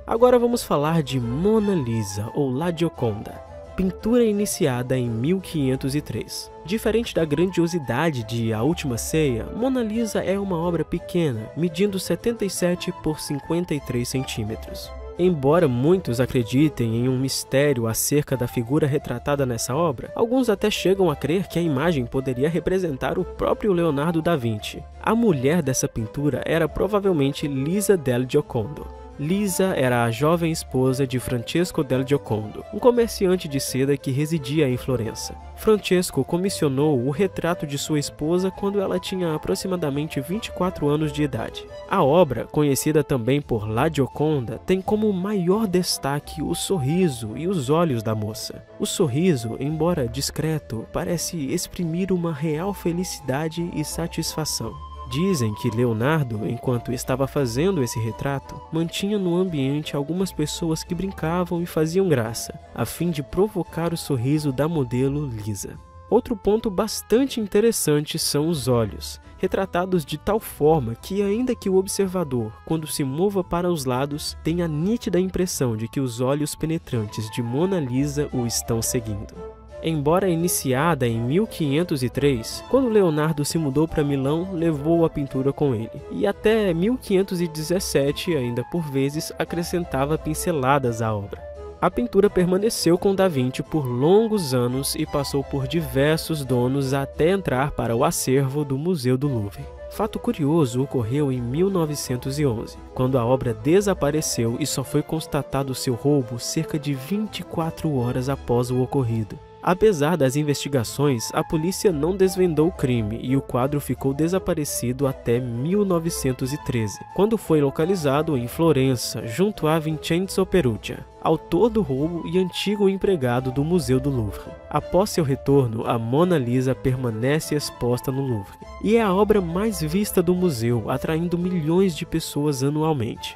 Agora vamos falar de Mona Lisa, ou La Gioconda, pintura iniciada em 1503. Diferente da grandiosidade de A Última Ceia, Mona Lisa é uma obra pequena, medindo 77 por 53 centímetros. Embora muitos acreditem em um mistério acerca da figura retratada nessa obra, alguns até chegam a crer que a imagem poderia representar o próprio Leonardo da Vinci. A mulher dessa pintura era provavelmente Lisa del Giocondo. Lisa era a jovem esposa de Francesco del Giocondo, um comerciante de seda que residia em Florença. Francesco comissionou o retrato de sua esposa quando ela tinha aproximadamente 24 anos de idade. A obra, conhecida também por La Gioconda, tem como maior destaque o sorriso e os olhos da moça. O sorriso, embora discreto, parece exprimir uma real felicidade e satisfação. Dizem que Leonardo, enquanto estava fazendo esse retrato, mantinha no ambiente algumas pessoas que brincavam e faziam graça, a fim de provocar o sorriso da modelo Lisa. Outro ponto bastante interessante são os olhos, retratados de tal forma que, ainda que o observador, quando se mova para os lados, tenha a nítida impressão de que os olhos penetrantes de Mona Lisa o estão seguindo. Embora iniciada em 1503, quando Leonardo se mudou para Milão, levou a pintura com ele, e até 1517, ainda por vezes, acrescentava pinceladas à obra. A pintura permaneceu com Da Vinci por longos anos e passou por diversos donos até entrar para o acervo do Museu do Louvre. Fato curioso ocorreu em 1911, quando a obra desapareceu e só foi constatado seu roubo cerca de 24 horas após o ocorrido. Apesar das investigações, a polícia não desvendou o crime e o quadro ficou desaparecido até 1913, quando foi localizado em Florença, junto a Vincenzo Perugia, autor do roubo e antigo empregado do Museu do Louvre. Após seu retorno, a Mona Lisa permanece exposta no Louvre e é a obra mais vista do museu, atraindo milhões de pessoas anualmente.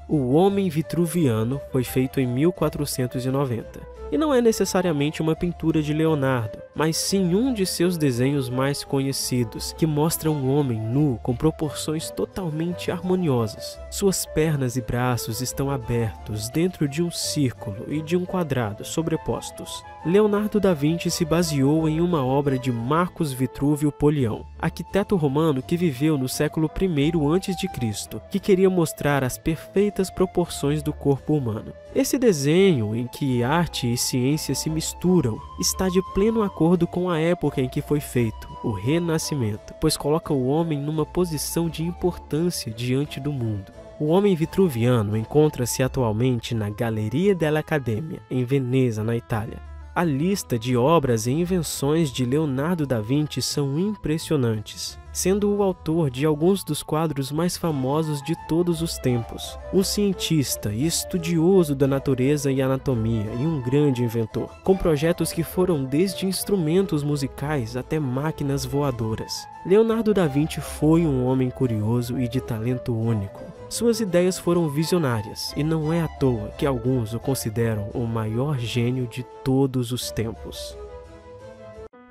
O Homem Vitruviano foi feito em 1490. E não é necessariamente uma pintura de Leonardo, mas sim um de seus desenhos mais conhecidos, que mostra um homem nu com proporções totalmente harmoniosas. Suas pernas e braços estão abertos dentro de um círculo e de um quadrado sobrepostos. Leonardo da Vinci se baseou em uma obra de Marcus Vitruvio Polião, arquiteto romano que viveu no século I a.C., que queria mostrar as perfeitas proporções do corpo humano. Esse desenho, em que arte e ciência se misturam, está de pleno acordo com a época em que foi feito, o Renascimento, pois coloca o homem numa posição de importância diante do mundo. O Homem Vitruviano encontra-se atualmente na Galleria dell'Accademia, em Veneza, na Itália. A lista de obras e invenções de Leonardo da Vinci são impressionantes, sendo o autor de alguns dos quadros mais famosos de todos os tempos. Um cientista e estudioso da natureza e anatomia e um grande inventor, com projetos que foram desde instrumentos musicais até máquinas voadoras. Leonardo da Vinci foi um homem curioso e de talento único. Suas ideias foram visionárias, e não é à toa que alguns o consideram o maior gênio de todos os tempos.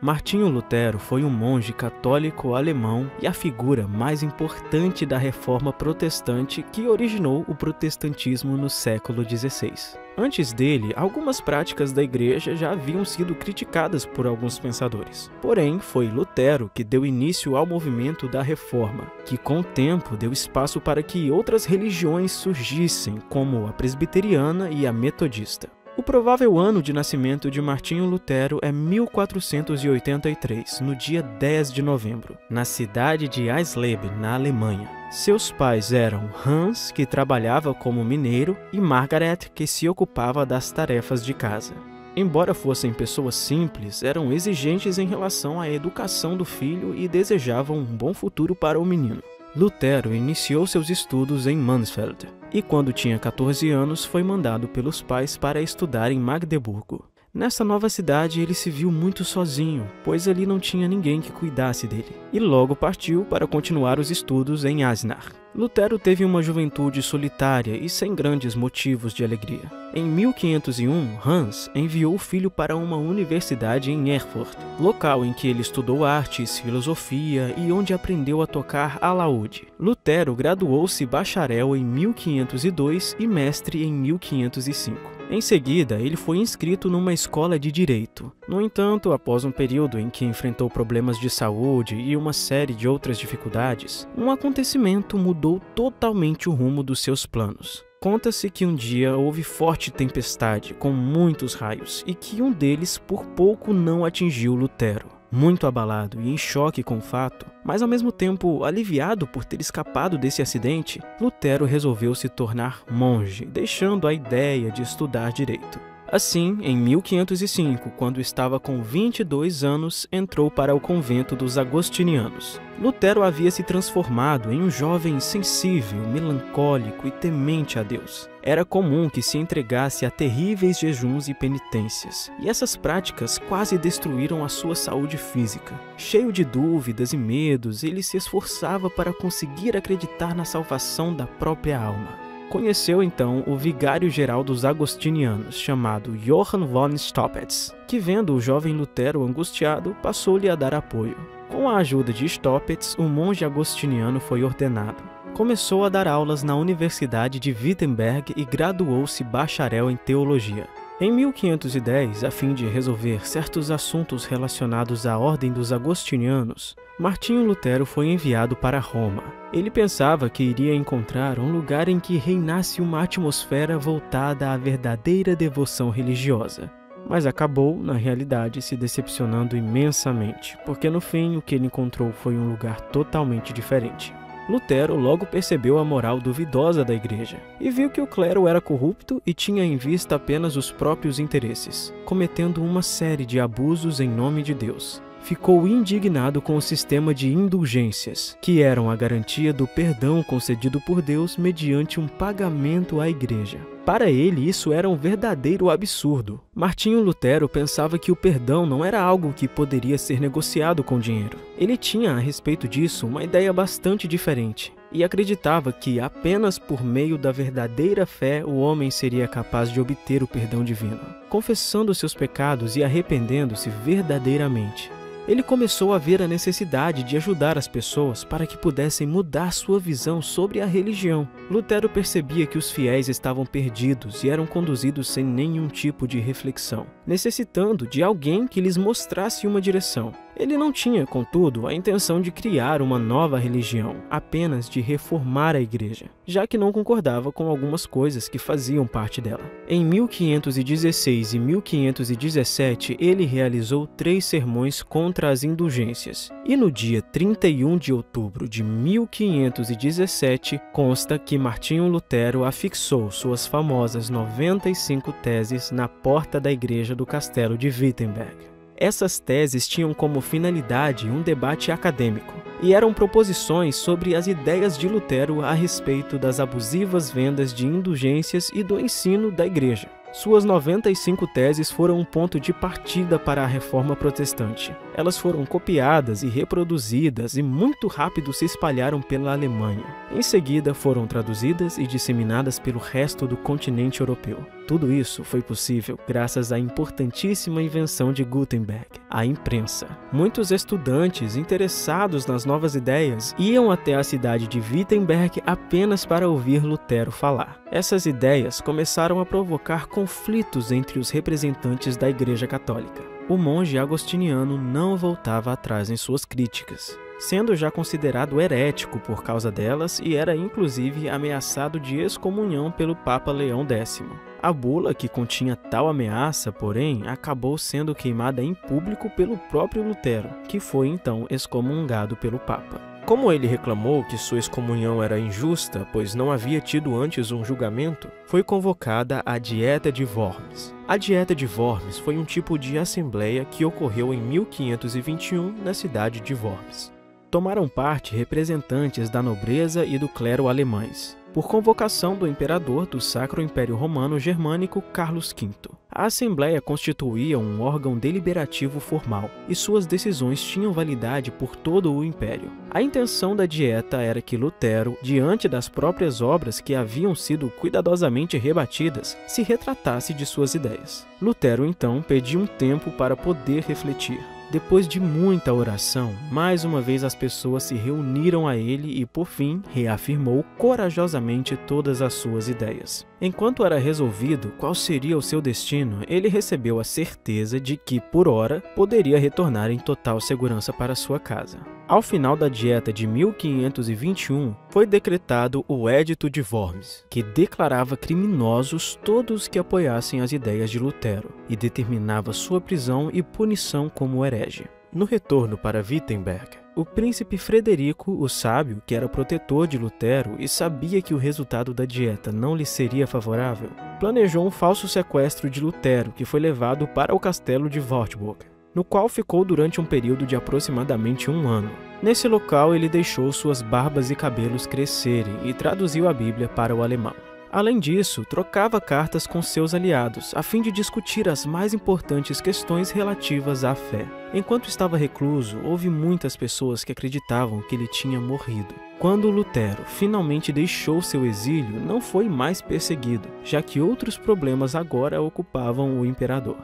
Martinho Lutero foi um monge católico alemão e a figura mais importante da Reforma Protestante que originou o protestantismo no século XVI. Antes dele, algumas práticas da Igreja já haviam sido criticadas por alguns pensadores. Porém, foi Lutero que deu início ao movimento da Reforma, que com o tempo deu espaço para que outras religiões surgissem, como a presbiteriana e a metodista. O provável ano de nascimento de Martinho Lutero é 1483, no dia 10 de novembro, na cidade de Eisleben, na Alemanha. Seus pais eram Hans, que trabalhava como mineiro, e Margaret, que se ocupava das tarefas de casa. Embora fossem pessoas simples, eram exigentes em relação à educação do filho e desejavam um bom futuro para o menino. Lutero iniciou seus estudos em Mansfeld e, quando tinha 14 anos, foi mandado pelos pais para estudar em Magdeburgo. Nessa nova cidade, ele se viu muito sozinho, pois ali não tinha ninguém que cuidasse dele, e logo partiu para continuar os estudos em Eisenach. Lutero teve uma juventude solitária e sem grandes motivos de alegria. Em 1501, Hans enviou o filho para uma universidade em Erfurt, local em que ele estudou artes, filosofia e onde aprendeu a tocar alaúde. Lutero graduou-se bacharel em 1502 e mestre em 1505. Em seguida, ele foi inscrito numa escola de direito. No entanto, após um período em que enfrentou problemas de saúde e uma série de outras dificuldades, um acontecimento mudou totalmente o rumo dos seus planos. Conta-se que um dia houve forte tempestade com muitos raios e que um deles por pouco não atingiu Lutero. Muito abalado e em choque com o fato, mas ao mesmo tempo aliviado por ter escapado desse acidente, Lutero resolveu se tornar monge, deixando a ideia de estudar direito. Assim, em 1505, quando estava com 22 anos, entrou para o convento dos agostinianos. Lutero havia se transformado em um jovem sensível, melancólico e temente a Deus. Era comum que se entregasse a terríveis jejuns e penitências, e essas práticas quase destruíram a sua saúde física. Cheio de dúvidas e medos, ele se esforçava para conseguir acreditar na salvação da própria alma. conheceu então o vigário-geral dos agostinianos, chamado Johann von Staupitz, que, vendo o jovem Lutero angustiado, passou-lhe a dar apoio. Com a ajuda de Staupitz, o monge agostiniano foi ordenado. Começou a dar aulas na Universidade de Wittenberg e graduou-se bacharel em teologia. Em 1510, a fim de resolver certos assuntos relacionados à ordem dos agostinianos, Martinho Lutero foi enviado para Roma. Ele pensava que iria encontrar um lugar em que reinasse uma atmosfera voltada à verdadeira devoção religiosa. Mas acabou, na realidade, se decepcionando imensamente, porque no fim o que ele encontrou foi um lugar totalmente diferente. Lutero logo percebeu a moral duvidosa da igreja e viu que o clero era corrupto e tinha em vista apenas os próprios interesses, cometendo uma série de abusos em nome de Deus. Ficou indignado com o sistema de indulgências, que eram a garantia do perdão concedido por Deus mediante um pagamento à igreja. Para ele, isso era um verdadeiro absurdo. Martinho Lutero pensava que o perdão não era algo que poderia ser negociado com dinheiro. Ele tinha a respeito disso uma ideia bastante diferente e acreditava que apenas por meio da verdadeira fé o homem seria capaz de obter o perdão divino, confessando seus pecados e arrependendo-se verdadeiramente. Ele começou a ver a necessidade de ajudar as pessoas para que pudessem mudar sua visão sobre a religião. Lutero percebia que os fiéis estavam perdidos e eram conduzidos sem nenhum tipo de reflexão, necessitando de alguém que lhes mostrasse uma direção. Ele não tinha, contudo, a intenção de criar uma nova religião, apenas de reformar a igreja, já que não concordava com algumas coisas que faziam parte dela. Em 1516 e 1517, ele realizou 3 sermões contra as indulgências, e no dia 31 de outubro de 1517, consta que Martinho Lutero afixou suas famosas 95 teses na porta da igreja do castelo de Wittenberg. Essas teses tinham como finalidade um debate acadêmico e eram proposições sobre as ideias de Lutero a respeito das abusivas vendas de indulgências e do ensino da igreja. Suas 95 teses foram um ponto de partida para a reforma protestante. Elas foram copiadas e reproduzidas e muito rápido se espalharam pela Alemanha. Em seguida, foram traduzidas e disseminadas pelo resto do continente europeu. Tudo isso foi possível graças à importantíssima invenção de Gutenberg, a imprensa. Muitos estudantes interessados nas novas ideias iam até a cidade de Wittenberg apenas para ouvir Lutero falar. Essas ideias começaram a provocar conflitos entre os representantes da Igreja Católica. O monge agostiniano não voltava atrás em suas críticas, sendo já considerado herético por causa delas e era inclusive ameaçado de excomunhão pelo Papa Leão X. A bula que continha tal ameaça, porém, acabou sendo queimada em público pelo próprio Lutero, que foi então excomungado pelo Papa. Como ele reclamou que sua excomunhão era injusta, pois não havia tido antes um julgamento, foi convocada a Dieta de Worms. A Dieta de Worms foi um tipo de assembleia que ocorreu em 1521 na cidade de Worms. Tomaram parte representantes da nobreza e do clero alemães, por convocação do imperador do Sacro Império Romano Germânico Carlos V. A Assembleia constituía um órgão deliberativo formal, e suas decisões tinham validade por todo o Império. A intenção da Dieta era que Lutero, diante das próprias obras que haviam sido cuidadosamente rebatidas, se retratasse de suas ideias. Lutero, então, pediu um tempo para poder refletir. Depois de muita oração, mais uma vez as pessoas se reuniram a ele e, por fim, reafirmou corajosamente todas as suas ideias. Enquanto era resolvido qual seria o seu destino, ele recebeu a certeza de que, por ora, poderia retornar em total segurança para sua casa. Ao final da Dieta de 1521, foi decretado o Edito de Worms, que declarava criminosos todos que apoiassem as ideias de Lutero e determinava sua prisão e punição como herege. No retorno para Wittenberg, o príncipe Frederico, o sábio, que era protetor de Lutero e sabia que o resultado da dieta não lhe seria favorável, planejou um falso sequestro de Lutero, que foi levado para o castelo de Wartburg, no qual ficou durante um período de aproximadamente 1 ano. Nesse local, ele deixou suas barbas e cabelos crescerem e traduziu a Bíblia para o alemão. Além disso, trocava cartas com seus aliados, a fim de discutir as mais importantes questões relativas à fé. Enquanto estava recluso, houve muitas pessoas que acreditavam que ele tinha morrido. Quando Lutero finalmente deixou seu exílio, não foi mais perseguido, já que outros problemas agora ocupavam o imperador.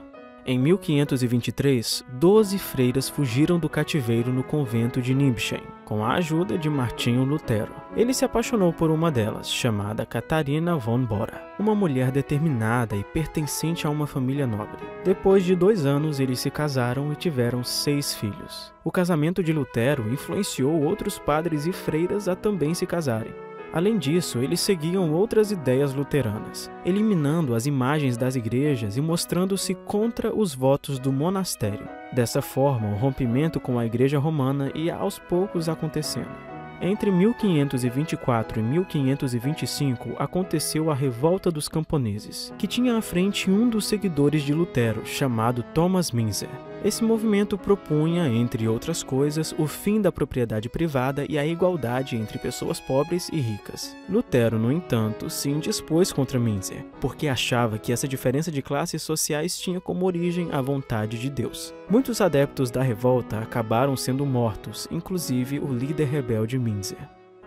Em 1523, 12 freiras fugiram do cativeiro no convento de Nibsheim, com a ajuda de Martinho Lutero. Ele se apaixonou por uma delas, chamada Catarina von Bora, uma mulher determinada e pertencente a uma família nobre. Depois de 2 anos, eles se casaram e tiveram 6 filhos. O casamento de Lutero influenciou outros padres e freiras a também se casarem. Além disso, eles seguiam outras ideias luteranas, eliminando as imagens das igrejas e mostrando-se contra os votos do monastério. Dessa forma, o rompimento com a Igreja Romana ia aos poucos acontecendo. Entre 1524 e 1525 aconteceu a Revolta dos Camponeses, que tinha à frente um dos seguidores de Lutero, chamado Thomas Müntzer. Esse movimento propunha, entre outras coisas, o fim da propriedade privada e a igualdade entre pessoas pobres e ricas. Lutero, no entanto, se indispôs contra Müntzer, porque achava que essa diferença de classes sociais tinha como origem a vontade de Deus. Muitos adeptos da revolta acabaram sendo mortos, inclusive o líder rebelde Müntzer.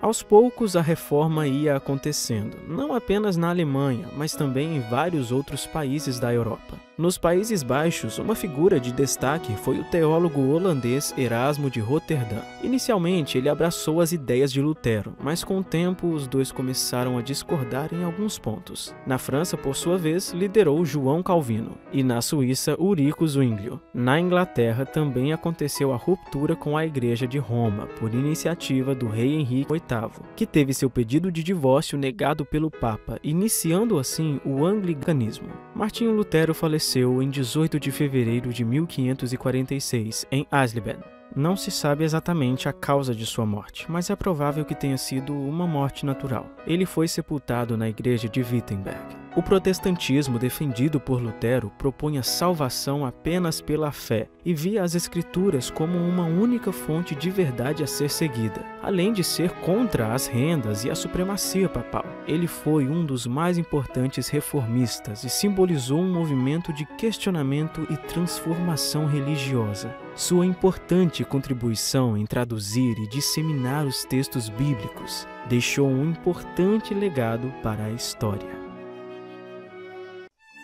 Aos poucos, a reforma ia acontecendo, não apenas na Alemanha, mas também em vários outros países da Europa. Nos Países Baixos, uma figura de destaque foi o teólogo holandês Erasmo de Roterdã. Inicialmente, ele abraçou as ideias de Lutero, mas com o tempo os dois começaram a discordar em alguns pontos. Na França, por sua vez, liderou João Calvino, e na Suíça, Ulrico Zwinglio. Na Inglaterra, também aconteceu a ruptura com a Igreja de Roma, por iniciativa do rei Henrique VIII, que teve seu pedido de divórcio negado pelo Papa, iniciando assim o anglicanismo. Martinho Lutero faleceu em 18 de fevereiro de 1546, em Eisleben. Não se sabe exatamente a causa de sua morte, mas é provável que tenha sido uma morte natural. Ele foi sepultado na igreja de Wittenberg. O protestantismo defendido por Lutero propunha salvação apenas pela fé e via as escrituras como uma única fonte de verdade a ser seguida, além de ser contra as rendas e a supremacia papal. Ele foi um dos mais importantes reformistas e simbolizou um movimento de questionamento e transformação religiosa. Sua importante contribuição em traduzir e disseminar os textos bíblicos deixou um importante legado para a história.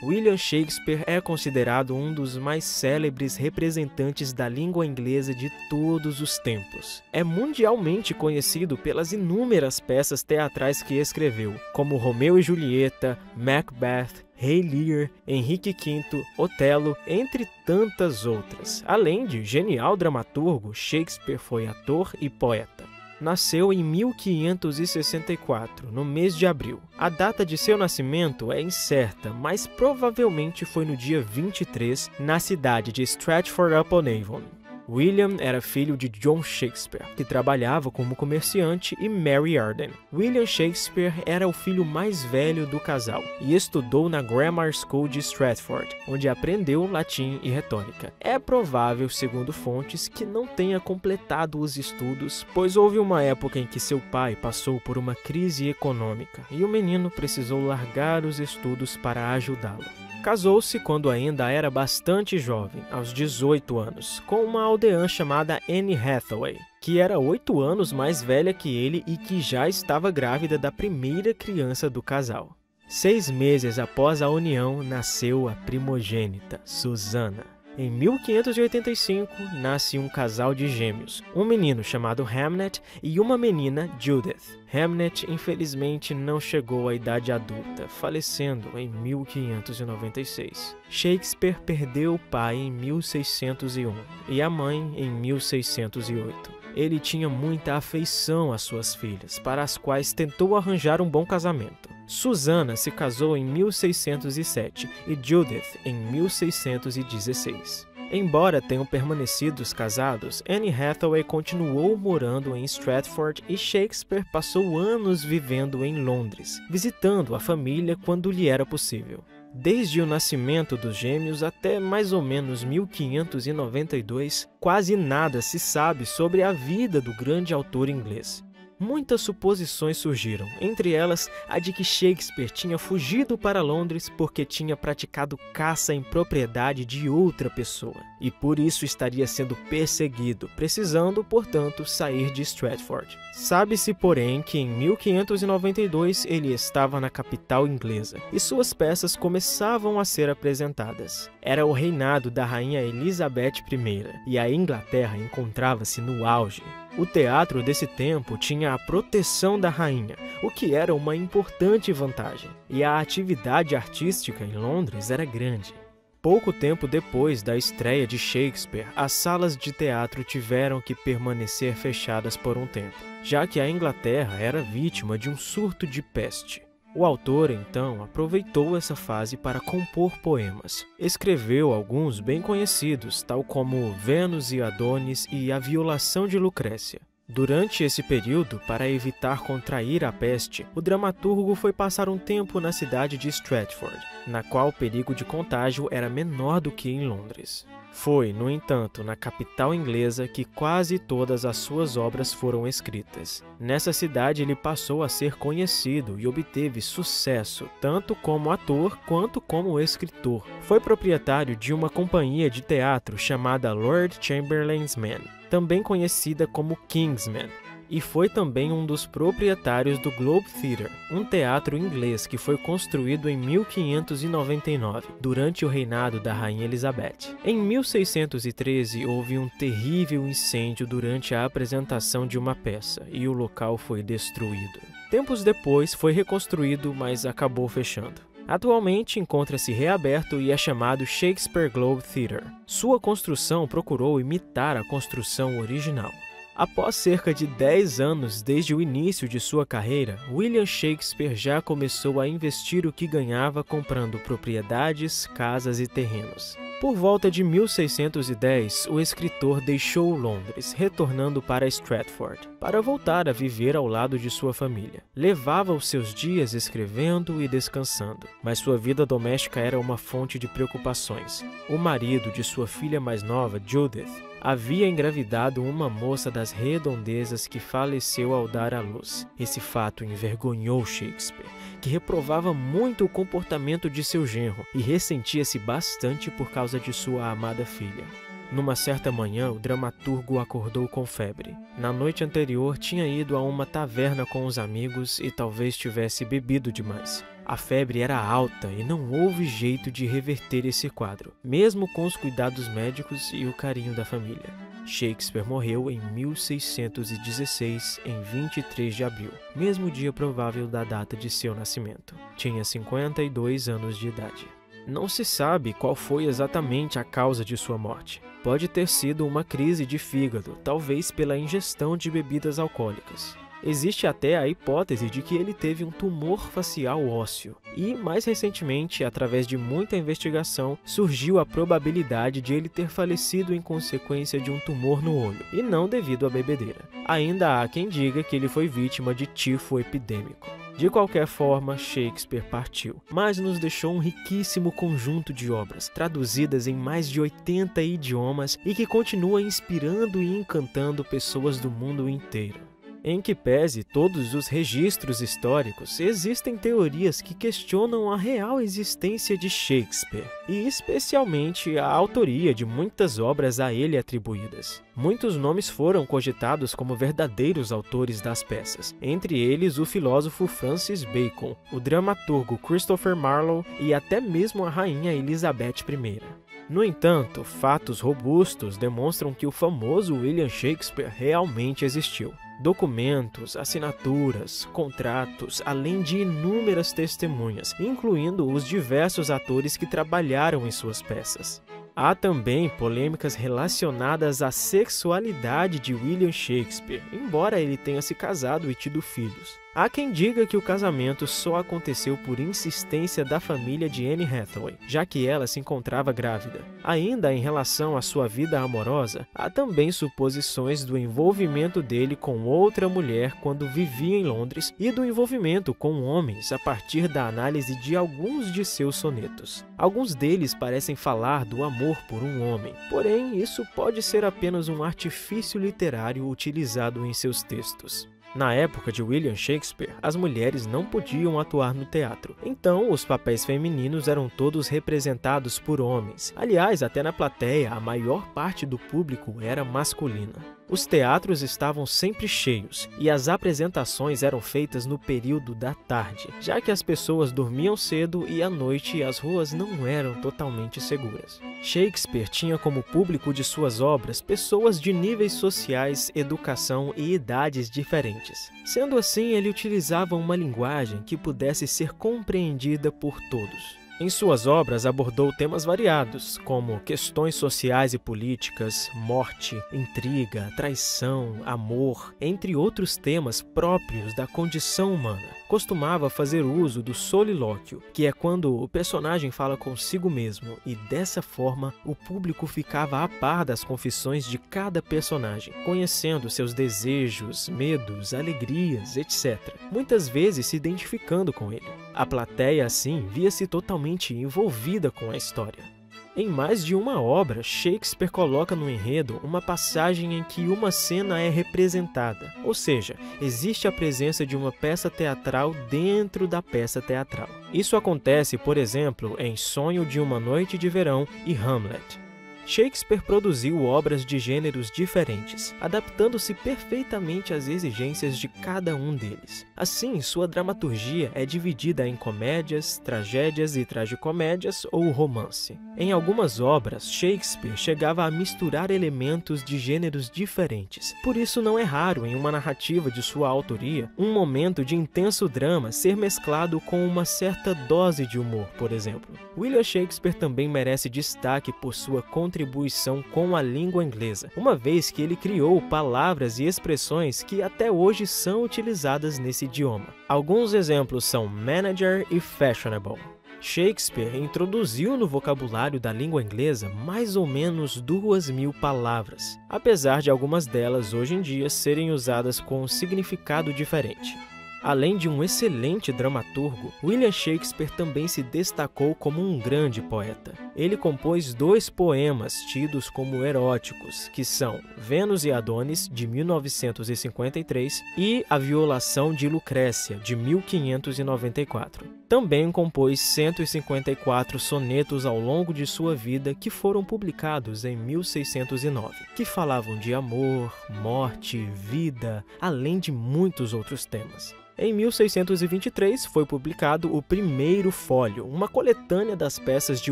William Shakespeare é considerado um dos mais célebres representantes da língua inglesa de todos os tempos. É mundialmente conhecido pelas inúmeras peças teatrais que escreveu, como Romeu e Julieta, Macbeth, Rei Lear, Henrique V, Otelo, entre tantas outras. Além de genial dramaturgo, Shakespeare foi ator e poeta. Nasceu em 1564, no mês de abril. A data de seu nascimento é incerta, mas provavelmente foi no dia 23, na cidade de Stratford-upon-Avon. William era filho de John Shakespeare, que trabalhava como comerciante, e Mary Arden. William Shakespeare era o filho mais velho do casal e estudou na Grammar School de Stratford, onde aprendeu latim e retórica. É provável, segundo fontes, que não tenha completado os estudos, pois houve uma época em que seu pai passou por uma crise econômica e o menino precisou largar os estudos para ajudá-lo. Casou-se quando ainda era bastante jovem, aos 18 anos, com uma aldeã chamada Anne Hathaway, que era 8 anos mais velha que ele e que já estava grávida da primeira criança do casal. 6 meses após a união, nasceu a primogênita, Susana. Em 1585, nasce um casal de gêmeos, um menino chamado Hamnet e uma menina, Judith. Hamnet, infelizmente, não chegou à idade adulta, falecendo em 1596. Shakespeare perdeu o pai em 1601 e a mãe em 1608. Ele tinha muita afeição às suas filhas, para as quais tentou arranjar um bom casamento. Susana se casou em 1607 e Judith em 1616. Embora tenham permanecido casados, Anne Hathaway continuou morando em Stratford e Shakespeare passou anos vivendo em Londres, visitando a família quando lhe era possível. Desde o nascimento dos gêmeos até mais ou menos 1592, quase nada se sabe sobre a vida do grande autor inglês. Muitas suposições surgiram, entre elas a de que Shakespeare tinha fugido para Londres porque tinha praticado caça em propriedade de outra pessoa, e por isso estaria sendo perseguido, precisando, portanto, sair de Stratford. Sabe-se, porém, que em 1592 ele estava na capital inglesa, e suas peças começavam a ser apresentadas. Era o reinado da rainha Elizabeth I, e a Inglaterra encontrava-se no auge. O teatro desse tempo tinha a proteção da rainha, o que era uma importante vantagem, e a atividade artística em Londres era grande. Pouco tempo depois da estreia de Shakespeare, as salas de teatro tiveram que permanecer fechadas por um tempo, já que a Inglaterra era vítima de um surto de peste. O autor, então, aproveitou essa fase para compor poemas. Escreveu alguns bem conhecidos, tal como Vênus e Adonis e A Violação de Lucrécia. Durante esse período, para evitar contrair a peste, o dramaturgo foi passar um tempo na cidade de Stratford, na qual o perigo de contágio era menor do que em Londres. Foi, no entanto, na capital inglesa que quase todas as suas obras foram escritas. Nessa cidade ele passou a ser conhecido e obteve sucesso, tanto como ator quanto como escritor. Foi proprietário de uma companhia de teatro chamada Lord Chamberlain's Men, também conhecida como Kingsmen, e foi também um dos proprietários do Globe Theatre, um teatro inglês que foi construído em 1599, durante o reinado da Rainha Elizabeth. Em 1613, houve um terrível incêndio durante a apresentação de uma peça, e o local foi destruído. Tempos depois, foi reconstruído, mas acabou fechando. Atualmente encontra-se reaberto e é chamado Shakespeare Globe Theatre. Sua construção procurou imitar a construção original. Após cerca de 10 anos desde o início de sua carreira, William Shakespeare já começou a investir o que ganhava comprando propriedades, casas e terrenos. Por volta de 1610, o escritor deixou Londres, retornando para Stratford, para voltar a viver ao lado de sua família. Levava os seus dias escrevendo e descansando, mas sua vida doméstica era uma fonte de preocupações. O marido de sua filha mais nova, Judith, havia engravidado uma moça das redondezas que faleceu ao dar à luz. Esse fato envergonhou Shakespeare, que reprovava muito o comportamento de seu genro e ressentia-se bastante por causa de sua amada filha. Numa certa manhã, o dramaturgo acordou com febre. Na noite anterior, tinha ido a uma taverna com os amigos e talvez tivesse bebido demais. A febre era alta e não houve jeito de reverter esse quadro, mesmo com os cuidados médicos e o carinho da família. Shakespeare morreu em 1616, em 23 de abril, mesmo dia provável da data de seu nascimento. Tinha 52 anos de idade. Não se sabe qual foi exatamente a causa de sua morte. Pode ter sido uma crise de fígado, talvez pela ingestão de bebidas alcoólicas. Existe até a hipótese de que ele teve um tumor facial ósseo e, mais recentemente, através de muita investigação, surgiu a probabilidade de ele ter falecido em consequência de um tumor no olho e não devido à bebedeira. Ainda há quem diga que ele foi vítima de tifo epidêmico. De qualquer forma, Shakespeare partiu, mas nos deixou um riquíssimo conjunto de obras, traduzidas em mais de 80 idiomas e que continua inspirando e encantando pessoas do mundo inteiro. Em que pese todos os registros históricos, existem teorias que questionam a real existência de Shakespeare, e especialmente a autoria de muitas obras a ele atribuídas. Muitos nomes foram cogitados como verdadeiros autores das peças, entre eles o filósofo Francis Bacon, o dramaturgo Christopher Marlowe e até mesmo a rainha Elizabeth I. No entanto, fatos robustos demonstram que o famoso William Shakespeare realmente existiu. Documentos, assinaturas, contratos, além de inúmeras testemunhas, incluindo os diversos atores que trabalharam em suas peças. Há também polêmicas relacionadas à sexualidade de William Shakespeare, embora ele tenha se casado e tido filhos. Há quem diga que o casamento só aconteceu por insistência da família de Anne Hathaway, já que ela se encontrava grávida. Ainda em relação à sua vida amorosa, há também suposições do envolvimento dele com outra mulher quando vivia em Londres e do envolvimento com homens a partir da análise de alguns de seus sonetos. Alguns deles parecem falar do amor por um homem, porém isso pode ser apenas um artifício literário utilizado em seus textos. Na época de William Shakespeare, as mulheres não podiam atuar no teatro, então os papéis femininos eram todos representados por homens. Aliás, até na plateia, a maior parte do público era masculina. Os teatros estavam sempre cheios e as apresentações eram feitas no período da tarde, já que as pessoas dormiam cedo e à noite as ruas não eram totalmente seguras. Shakespeare tinha como público de suas obras pessoas de níveis sociais, educação e idades diferentes. Sendo assim, ele utilizava uma linguagem que pudesse ser compreendida por todos. Em suas obras abordou temas variados, como questões sociais e políticas, morte, intriga, traição, amor, entre outros temas próprios da condição humana. Costumava fazer uso do solilóquio, que é quando o personagem fala consigo mesmo, e dessa forma o público ficava a par das confissões de cada personagem, conhecendo seus desejos, medos, alegrias, etc., muitas vezes se identificando com ele. A plateia, assim, via-se totalmente envolvida com a história. Em mais de uma obra, Shakespeare coloca no enredo uma passagem em que uma cena é representada, ou seja, existe a presença de uma peça teatral dentro da peça teatral. Isso acontece, por exemplo, em Sonho de uma Noite de Verão e Hamlet. Shakespeare produziu obras de gêneros diferentes, adaptando-se perfeitamente às exigências de cada um deles. Assim, sua dramaturgia é dividida em comédias, tragédias e tragicomédias ou romance. Em algumas obras, Shakespeare chegava a misturar elementos de gêneros diferentes. Por isso, não é raro em uma narrativa de sua autoria, um momento de intenso drama ser mesclado com uma certa dose de humor, por exemplo. William Shakespeare também merece destaque por sua contribuição com a língua inglesa, uma vez que ele criou palavras e expressões que até hoje são utilizadas nesse idioma. Alguns exemplos são manager e fashionable. Shakespeare introduziu no vocabulário da língua inglesa mais ou menos 2.000 palavras, apesar de algumas delas hoje em dia serem usadas com um significado diferente. Além de um excelente dramaturgo, William Shakespeare também se destacou como um grande poeta. Ele compôs 2 poemas tidos como eróticos, que são Vênus e Adonis, de 1953, e A Violação de Lucrécia, de 1594. Também compôs 154 sonetos ao longo de sua vida que foram publicados em 1609, que falavam de amor, morte, vida, além de muitos outros temas. Em 1623 foi publicado o Primeiro Fólio, uma coletânea das peças de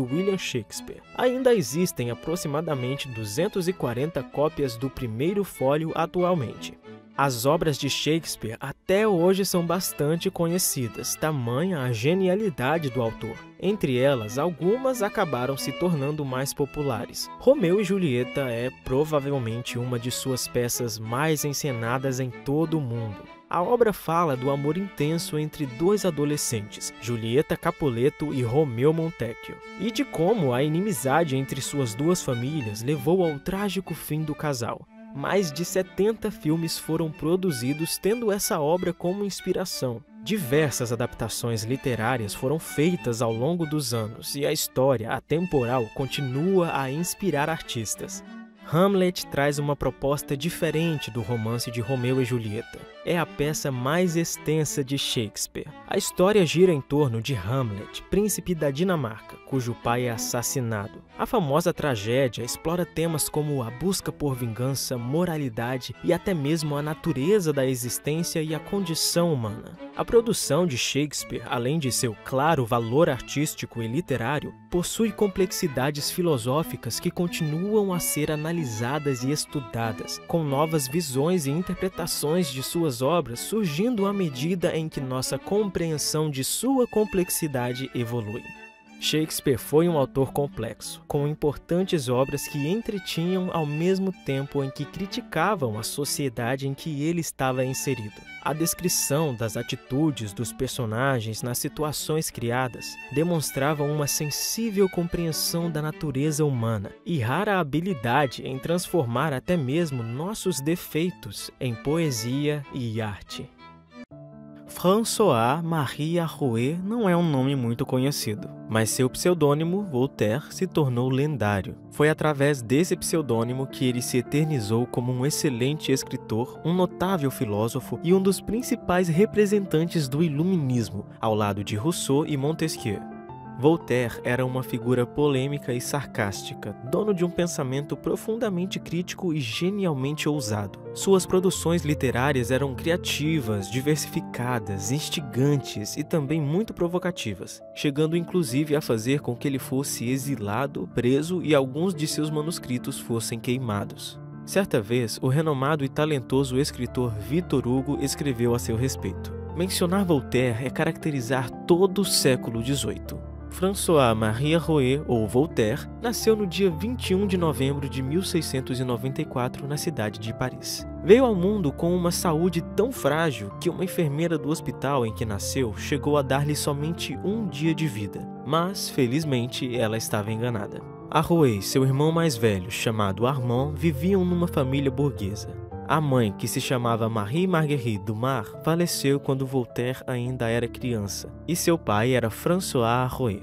William Shakespeare. Ainda existem aproximadamente 240 cópias do Primeiro Fólio atualmente. As obras de Shakespeare até hoje são bastante conhecidas, tamanha a genialidade do autor. Entre elas, algumas acabaram se tornando mais populares. Romeu e Julieta é provavelmente uma de suas peças mais encenadas em todo o mundo. A obra fala do amor intenso entre 2 adolescentes, Julieta Capuleto e Romeu Montecchio, e de como a inimizade entre suas 2 famílias levou ao trágico fim do casal. Mais de 70 filmes foram produzidos tendo essa obra como inspiração. Diversas adaptações literárias foram feitas ao longo dos anos e a história atemporal continua a inspirar artistas. Hamlet traz uma proposta diferente do romance de Romeu e Julieta. É a peça mais extensa de Shakespeare. A história gira em torno de Hamlet, príncipe da Dinamarca, cujo pai é assassinado. A famosa tragédia explora temas como a busca por vingança, moralidade e até mesmo a natureza da existência e a condição humana. A produção de Shakespeare, além de seu claro valor artístico e literário, possui complexidades filosóficas que continuam a ser analisadas e estudadas, com novas visões e interpretações de suas obras surgindo à medida em que nossa compreensão de sua complexidade evolui. Shakespeare foi um autor complexo, com importantes obras que entretinham ao mesmo tempo em que criticavam a sociedade em que ele estava inserido. A descrição das atitudes dos personagens nas situações criadas demonstrava uma sensível compreensão da natureza humana e rara habilidade em transformar até mesmo nossos defeitos em poesia e arte. François-Marie Arouet não é um nome muito conhecido, mas seu pseudônimo, Voltaire, se tornou lendário. Foi através desse pseudônimo que ele se eternizou como um excelente escritor, um notável filósofo e um dos principais representantes do iluminismo, ao lado de Rousseau e Montesquieu. Voltaire era uma figura polêmica e sarcástica, dono de um pensamento profundamente crítico e genialmente ousado. Suas produções literárias eram criativas, diversificadas, instigantes e também muito provocativas, chegando inclusive a fazer com que ele fosse exilado, preso e alguns de seus manuscritos fossem queimados. Certa vez, o renomado e talentoso escritor Victor Hugo escreveu a seu respeito: mencionar Voltaire é caracterizar todo o século XVIII. François-Marie Arouet, ou Voltaire, nasceu no dia 21 de novembro de 1694 na cidade de Paris. Veio ao mundo com uma saúde tão frágil que uma enfermeira do hospital em que nasceu chegou a dar-lhe somente um dia de vida, mas, felizmente, ela estava enganada. Arouet e seu irmão mais velho, chamado Armand, viviam numa família burguesa. A mãe, que se chamava Marie Marguerite Dumas, faleceu quando Voltaire ainda era criança, e seu pai era François Arouet.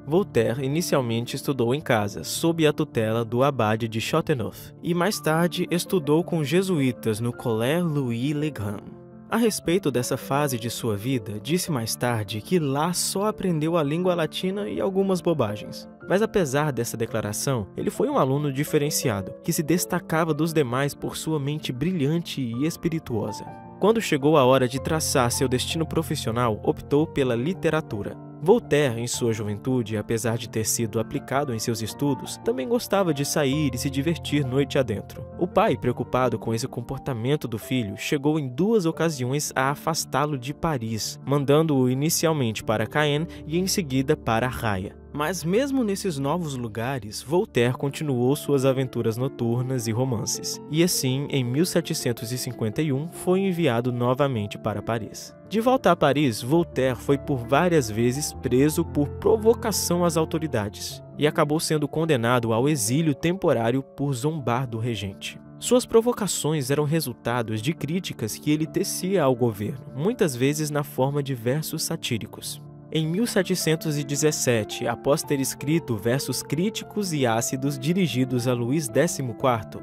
Voltaire inicialmente estudou em casa, sob a tutela do abade de Châteauneuf, e mais tarde estudou com jesuítas no Collège Louis-le-Grand. A respeito dessa fase de sua vida, disse mais tarde que lá só aprendeu a língua latina e algumas bobagens. Mas apesar dessa declaração, ele foi um aluno diferenciado, que se destacava dos demais por sua mente brilhante e espirituosa. Quando chegou a hora de traçar seu destino profissional, optou pela literatura. Voltaire, em sua juventude, apesar de ter sido aplicado em seus estudos, também gostava de sair e se divertir noite adentro. O pai, preocupado com esse comportamento do filho, chegou em 2 ocasiões a afastá-lo de Paris, mandando-o inicialmente para Caen e em seguida para Raia. Mas mesmo nesses novos lugares, Voltaire continuou suas aventuras noturnas e romances, e assim, em 1751, foi enviado novamente para Paris. De volta a Paris, Voltaire foi por várias vezes preso por provocação às autoridades, e acabou sendo condenado ao exílio temporário por zombar do regente. Suas provocações eram resultados de críticas que ele tecia ao governo, muitas vezes na forma de versos satíricos. Em 1717, após ter escrito versos críticos e ácidos dirigidos a Luís XIV,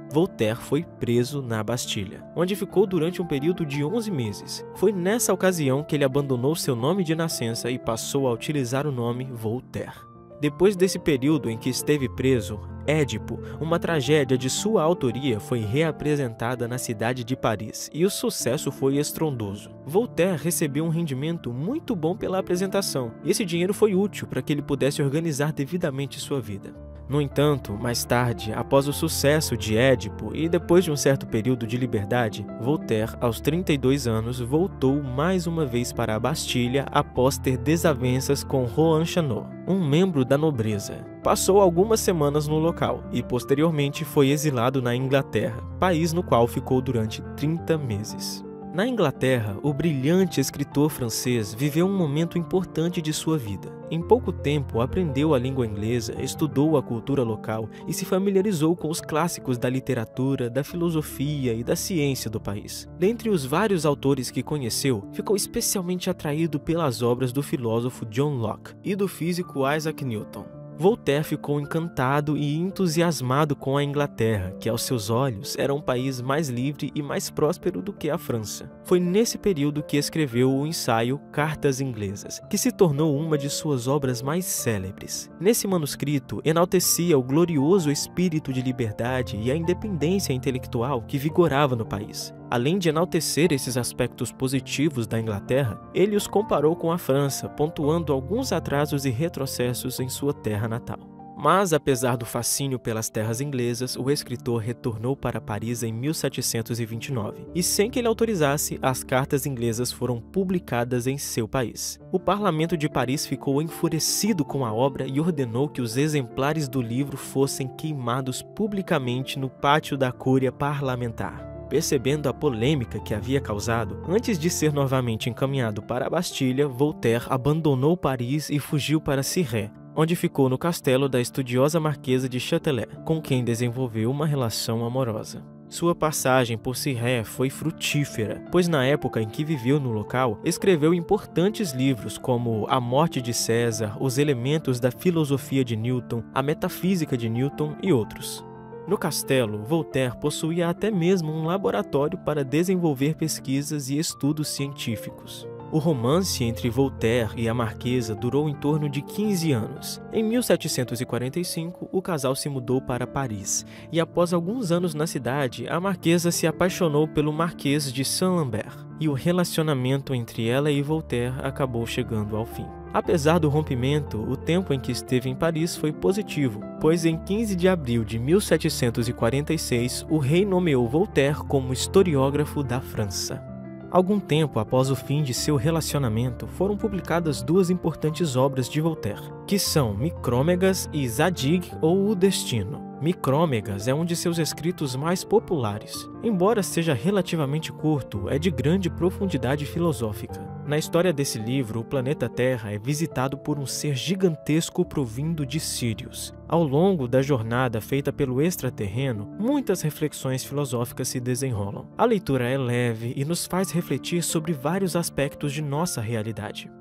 Voltaire foi preso na Bastilha, onde ficou durante um período de 11 meses. Foi nessa ocasião que ele abandonou seu nome de nascença e passou a utilizar o nome Voltaire. Depois desse período em que esteve preso, Édipo, uma tragédia de sua autoria, foi reapresentada na cidade de Paris e o sucesso foi estrondoso. Voltaire recebeu um rendimento muito bom pela apresentação e esse dinheiro foi útil para que ele pudesse organizar devidamente sua vida. No entanto, mais tarde, após o sucesso de Édipo e depois de um certo período de liberdade, Voltaire, aos 32 anos, voltou mais uma vez para a Bastilha após ter desavenças com Rohan Chanot, um membro da nobreza. Passou algumas semanas no local e posteriormente foi exilado na Inglaterra, país no qual ficou durante 30 meses. Na Inglaterra, o brilhante escritor francês viveu um momento importante de sua vida. Em pouco tempo, aprendeu a língua inglesa, estudou a cultura local e se familiarizou com os clássicos da literatura, da filosofia e da ciência do país. Dentre os vários autores que conheceu, ficou especialmente atraído pelas obras do filósofo John Locke e do físico Isaac Newton. Voltaire ficou encantado e entusiasmado com a Inglaterra, que aos seus olhos era um país mais livre e mais próspero do que a França. Foi nesse período que escreveu o ensaio Cartas Inglesas, que se tornou uma de suas obras mais célebres. Nesse manuscrito, enaltecia o glorioso espírito de liberdade e a independência intelectual que vigorava no país. Além de enaltecer esses aspectos positivos da Inglaterra, ele os comparou com a França, pontuando alguns atrasos e retrocessos em sua terra natal. Mas, apesar do fascínio pelas terras inglesas, o escritor retornou para Paris em 1729, e sem que ele autorizasse, as cartas inglesas foram publicadas em seu país. O parlamento de Paris ficou enfurecido com a obra e ordenou que os exemplares do livro fossem queimados publicamente no pátio da Cúria Parlamentar. Percebendo a polêmica que havia causado, antes de ser novamente encaminhado para a Bastilha, Voltaire abandonou Paris e fugiu para Cirey, onde ficou no castelo da estudiosa marquesa de Châtelet, com quem desenvolveu uma relação amorosa. Sua passagem por Cirré foi frutífera, pois na época em que viveu no local, escreveu importantes livros como A Morte de César, Os Elementos da Filosofia de Newton, A Metafísica de Newton e outros. No castelo, Voltaire possuía até mesmo um laboratório para desenvolver pesquisas e estudos científicos. O romance entre Voltaire e a marquesa durou em torno de 15 anos. Em 1745, o casal se mudou para Paris, e após alguns anos na cidade, a marquesa se apaixonou pelo Marquês de Saint-Lambert, e o relacionamento entre ela e Voltaire acabou chegando ao fim. Apesar do rompimento, o tempo em que esteve em Paris foi positivo, pois em 15 de abril de 1746, o rei nomeou Voltaire como historiógrafo da França. Algum tempo após o fim de seu relacionamento, foram publicadas duas importantes obras de Voltaire, que são Micrômegas e Zadig ou O Destino. Micrômegas é um de seus escritos mais populares. Embora seja relativamente curto, é de grande profundidade filosófica. Na história desse livro, o planeta Terra é visitado por um ser gigantesco provindo de Sírius. Ao longo da jornada feita pelo extraterreno, muitas reflexões filosóficas se desenrolam. A leitura é leve e nos faz refletir sobre vários aspectos de nossa realidade.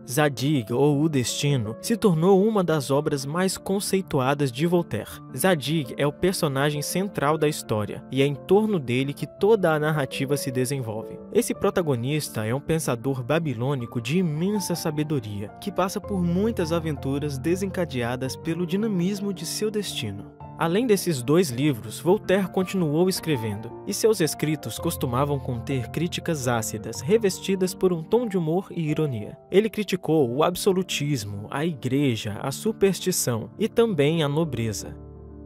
Zadig, ou O Destino, se tornou uma das obras mais conceituadas de Voltaire. Zadig é o personagem central da história, e é em torno dele que toda a narrativa se desenvolve. Esse protagonista é um pensador babilônico de imensa sabedoria, que passa por muitas aventuras desencadeadas pelo dinamismo de seu destino. Além desses dois livros, Voltaire continuou escrevendo, e seus escritos costumavam conter críticas ácidas, revestidas por um tom de humor e ironia. Ele criticou o absolutismo, a igreja, a superstição e também a nobreza.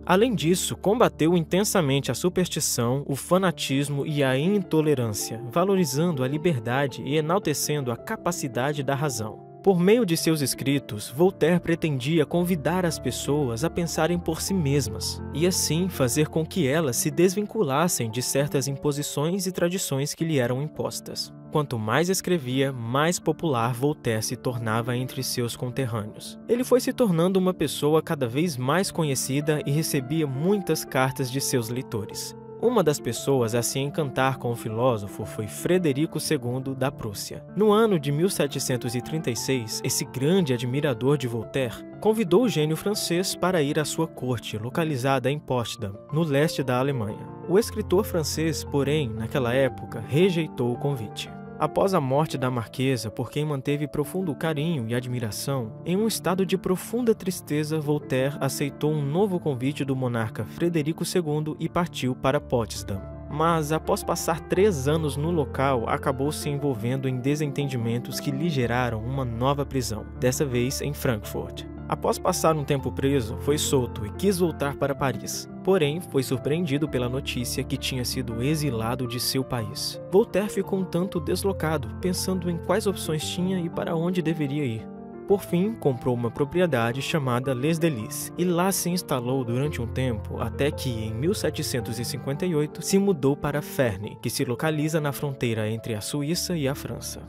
Além disso, combateu intensamente a superstição, o fanatismo e a intolerância, valorizando a liberdade e enaltecendo a capacidade da razão. Por meio de seus escritos, Voltaire pretendia convidar as pessoas a pensarem por si mesmas, e assim fazer com que elas se desvinculassem de certas imposições e tradições que lhe eram impostas. Quanto mais escrevia, mais popular Voltaire se tornava entre seus conterrâneos. Ele foi se tornando uma pessoa cada vez mais conhecida e recebia muitas cartas de seus leitores. Uma das pessoas a se encantar com o filósofo foi Frederico II da Prússia. No ano de 1736, esse grande admirador de Voltaire convidou o gênio francês para ir à sua corte, localizada em Potsdam, no leste da Alemanha. O escritor francês, porém, naquela época, rejeitou o convite. Após a morte da marquesa, por quem manteve profundo carinho e admiração, em um estado de profunda tristeza, Voltaire aceitou um novo convite do monarca Frederico II e partiu para Potsdam. Mas, após passar 3 anos no local, acabou se envolvendo em desentendimentos que lhe geraram uma nova prisão, dessa vez em Frankfurt. Após passar um tempo preso, foi solto e quis voltar para Paris. Porém, foi surpreendido pela notícia que tinha sido exilado de seu país. Voltaire ficou um tanto deslocado, pensando em quais opções tinha e para onde deveria ir. Por fim, comprou uma propriedade chamada Les Délices e lá se instalou durante um tempo, até que, em 1758, se mudou para Ferney, que se localiza na fronteira entre a Suíça e a França.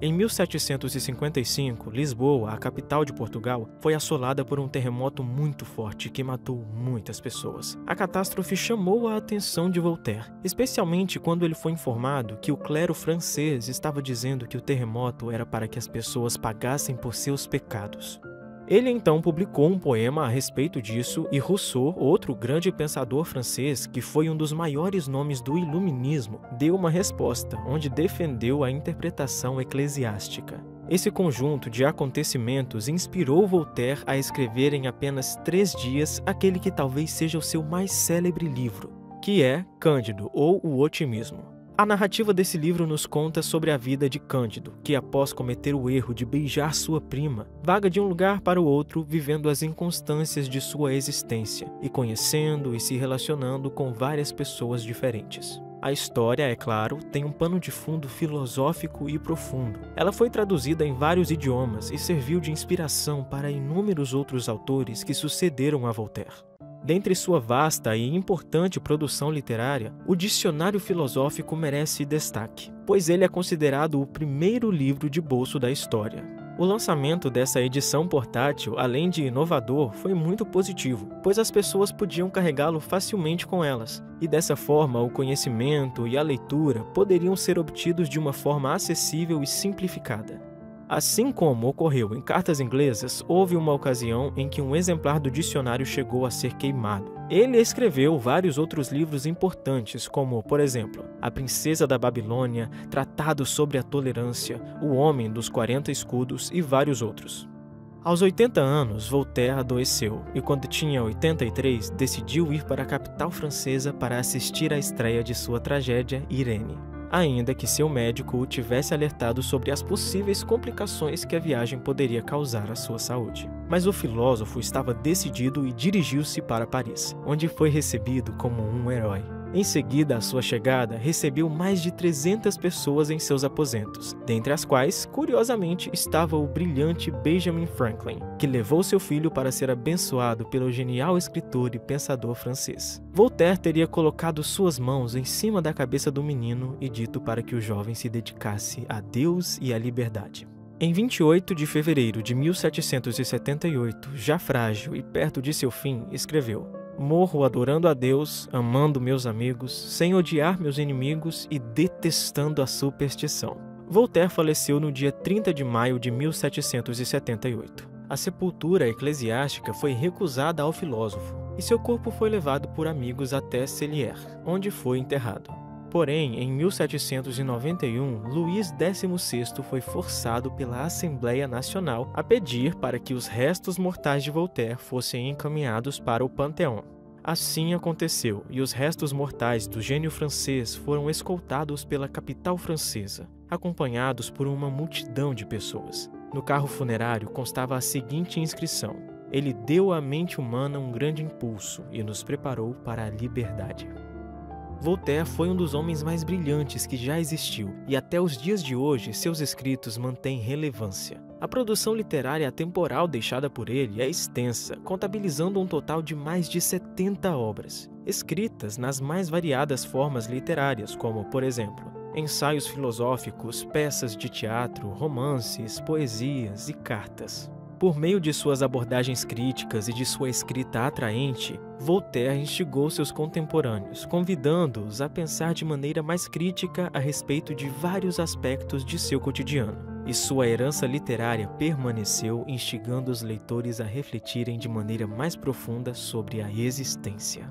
Em 1755, Lisboa, a capital de Portugal, foi assolada por um terremoto muito forte que matou muitas pessoas. A catástrofe chamou a atenção de Voltaire, especialmente quando ele foi informado que o clero francês estava dizendo que o terremoto era para que as pessoas pagassem por seus pecados. Ele então publicou um poema a respeito disso e Rousseau, outro grande pensador francês que foi um dos maiores nomes do iluminismo, deu uma resposta onde defendeu a interpretação eclesiástica. Esse conjunto de acontecimentos inspirou Voltaire a escrever em apenas 3 dias aquele que talvez seja o seu mais célebre livro, que é Cândido, ou O Otimismo. A narrativa desse livro nos conta sobre a vida de Cândido, que após cometer o erro de beijar sua prima, vaga de um lugar para o outro vivendo as inconstâncias de sua existência e conhecendo e se relacionando com várias pessoas diferentes. A história, é claro, tem um pano de fundo filosófico e profundo. Ela foi traduzida em vários idiomas e serviu de inspiração para inúmeros outros autores que sucederam a Voltaire. Dentre sua vasta e importante produção literária, o Dicionário Filosófico merece destaque, pois ele é considerado o primeiro livro de bolso da história. O lançamento dessa edição portátil, além de inovador, foi muito positivo, pois as pessoas podiam carregá-lo facilmente com elas, e dessa forma o conhecimento e a leitura poderiam ser obtidos de uma forma acessível e simplificada. Assim como ocorreu em cartas inglesas, houve uma ocasião em que um exemplar do dicionário chegou a ser queimado. Ele escreveu vários outros livros importantes, como, por exemplo, A Princesa da Babilônia, Tratado sobre a Tolerância, O Homem dos 40 Escudos e vários outros. Aos 80 anos, Voltaire adoeceu e, quando tinha 83, decidiu ir para a capital francesa para assistir à estreia de sua tragédia Irene, ainda que seu médico o tivesse alertado sobre as possíveis complicações que a viagem poderia causar à sua saúde. Mas o filósofo estava decidido e dirigiu-se para Paris, onde foi recebido como um herói. Em seguida à sua chegada, recebeu mais de 300 pessoas em seus aposentos, dentre as quais, curiosamente, estava o brilhante Benjamin Franklin, que levou seu filho para ser abençoado pelo genial escritor e pensador francês. Voltaire teria colocado suas mãos em cima da cabeça do menino e dito para que o jovem se dedicasse a Deus e à liberdade. Em 28 de fevereiro de 1778, já frágil e perto de seu fim, escreveu: "Morro adorando a Deus, amando meus amigos, sem odiar meus inimigos e detestando a superstição." Voltaire faleceu no dia 30 de maio de 1778. A sepultura eclesiástica foi recusada ao filósofo e seu corpo foi levado por amigos até Celliers, onde foi enterrado. Porém, em 1791, Luís XVI foi forçado pela Assembleia Nacional a pedir para que os restos mortais de Voltaire fossem encaminhados para o Panteão. Assim aconteceu, e os restos mortais do gênio francês foram escoltados pela capital francesa, acompanhados por uma multidão de pessoas. No carro funerário constava a seguinte inscrição: "Ele deu à mente humana um grande impulso e nos preparou para a liberdade." Voltaire foi um dos homens mais brilhantes que já existiu, e até os dias de hoje seus escritos mantêm relevância. A produção literária atemporal deixada por ele é extensa, contabilizando um total de mais de 70 obras, escritas nas mais variadas formas literárias, como, por exemplo, ensaios filosóficos, peças de teatro, romances, poesias e cartas. Por meio de suas abordagens críticas e de sua escrita atraente, Voltaire instigou seus contemporâneos, convidando-os a pensar de maneira mais crítica a respeito de vários aspectos de seu cotidiano. E sua herança literária permaneceu, instigando os leitores a refletirem de maneira mais profunda sobre a existência.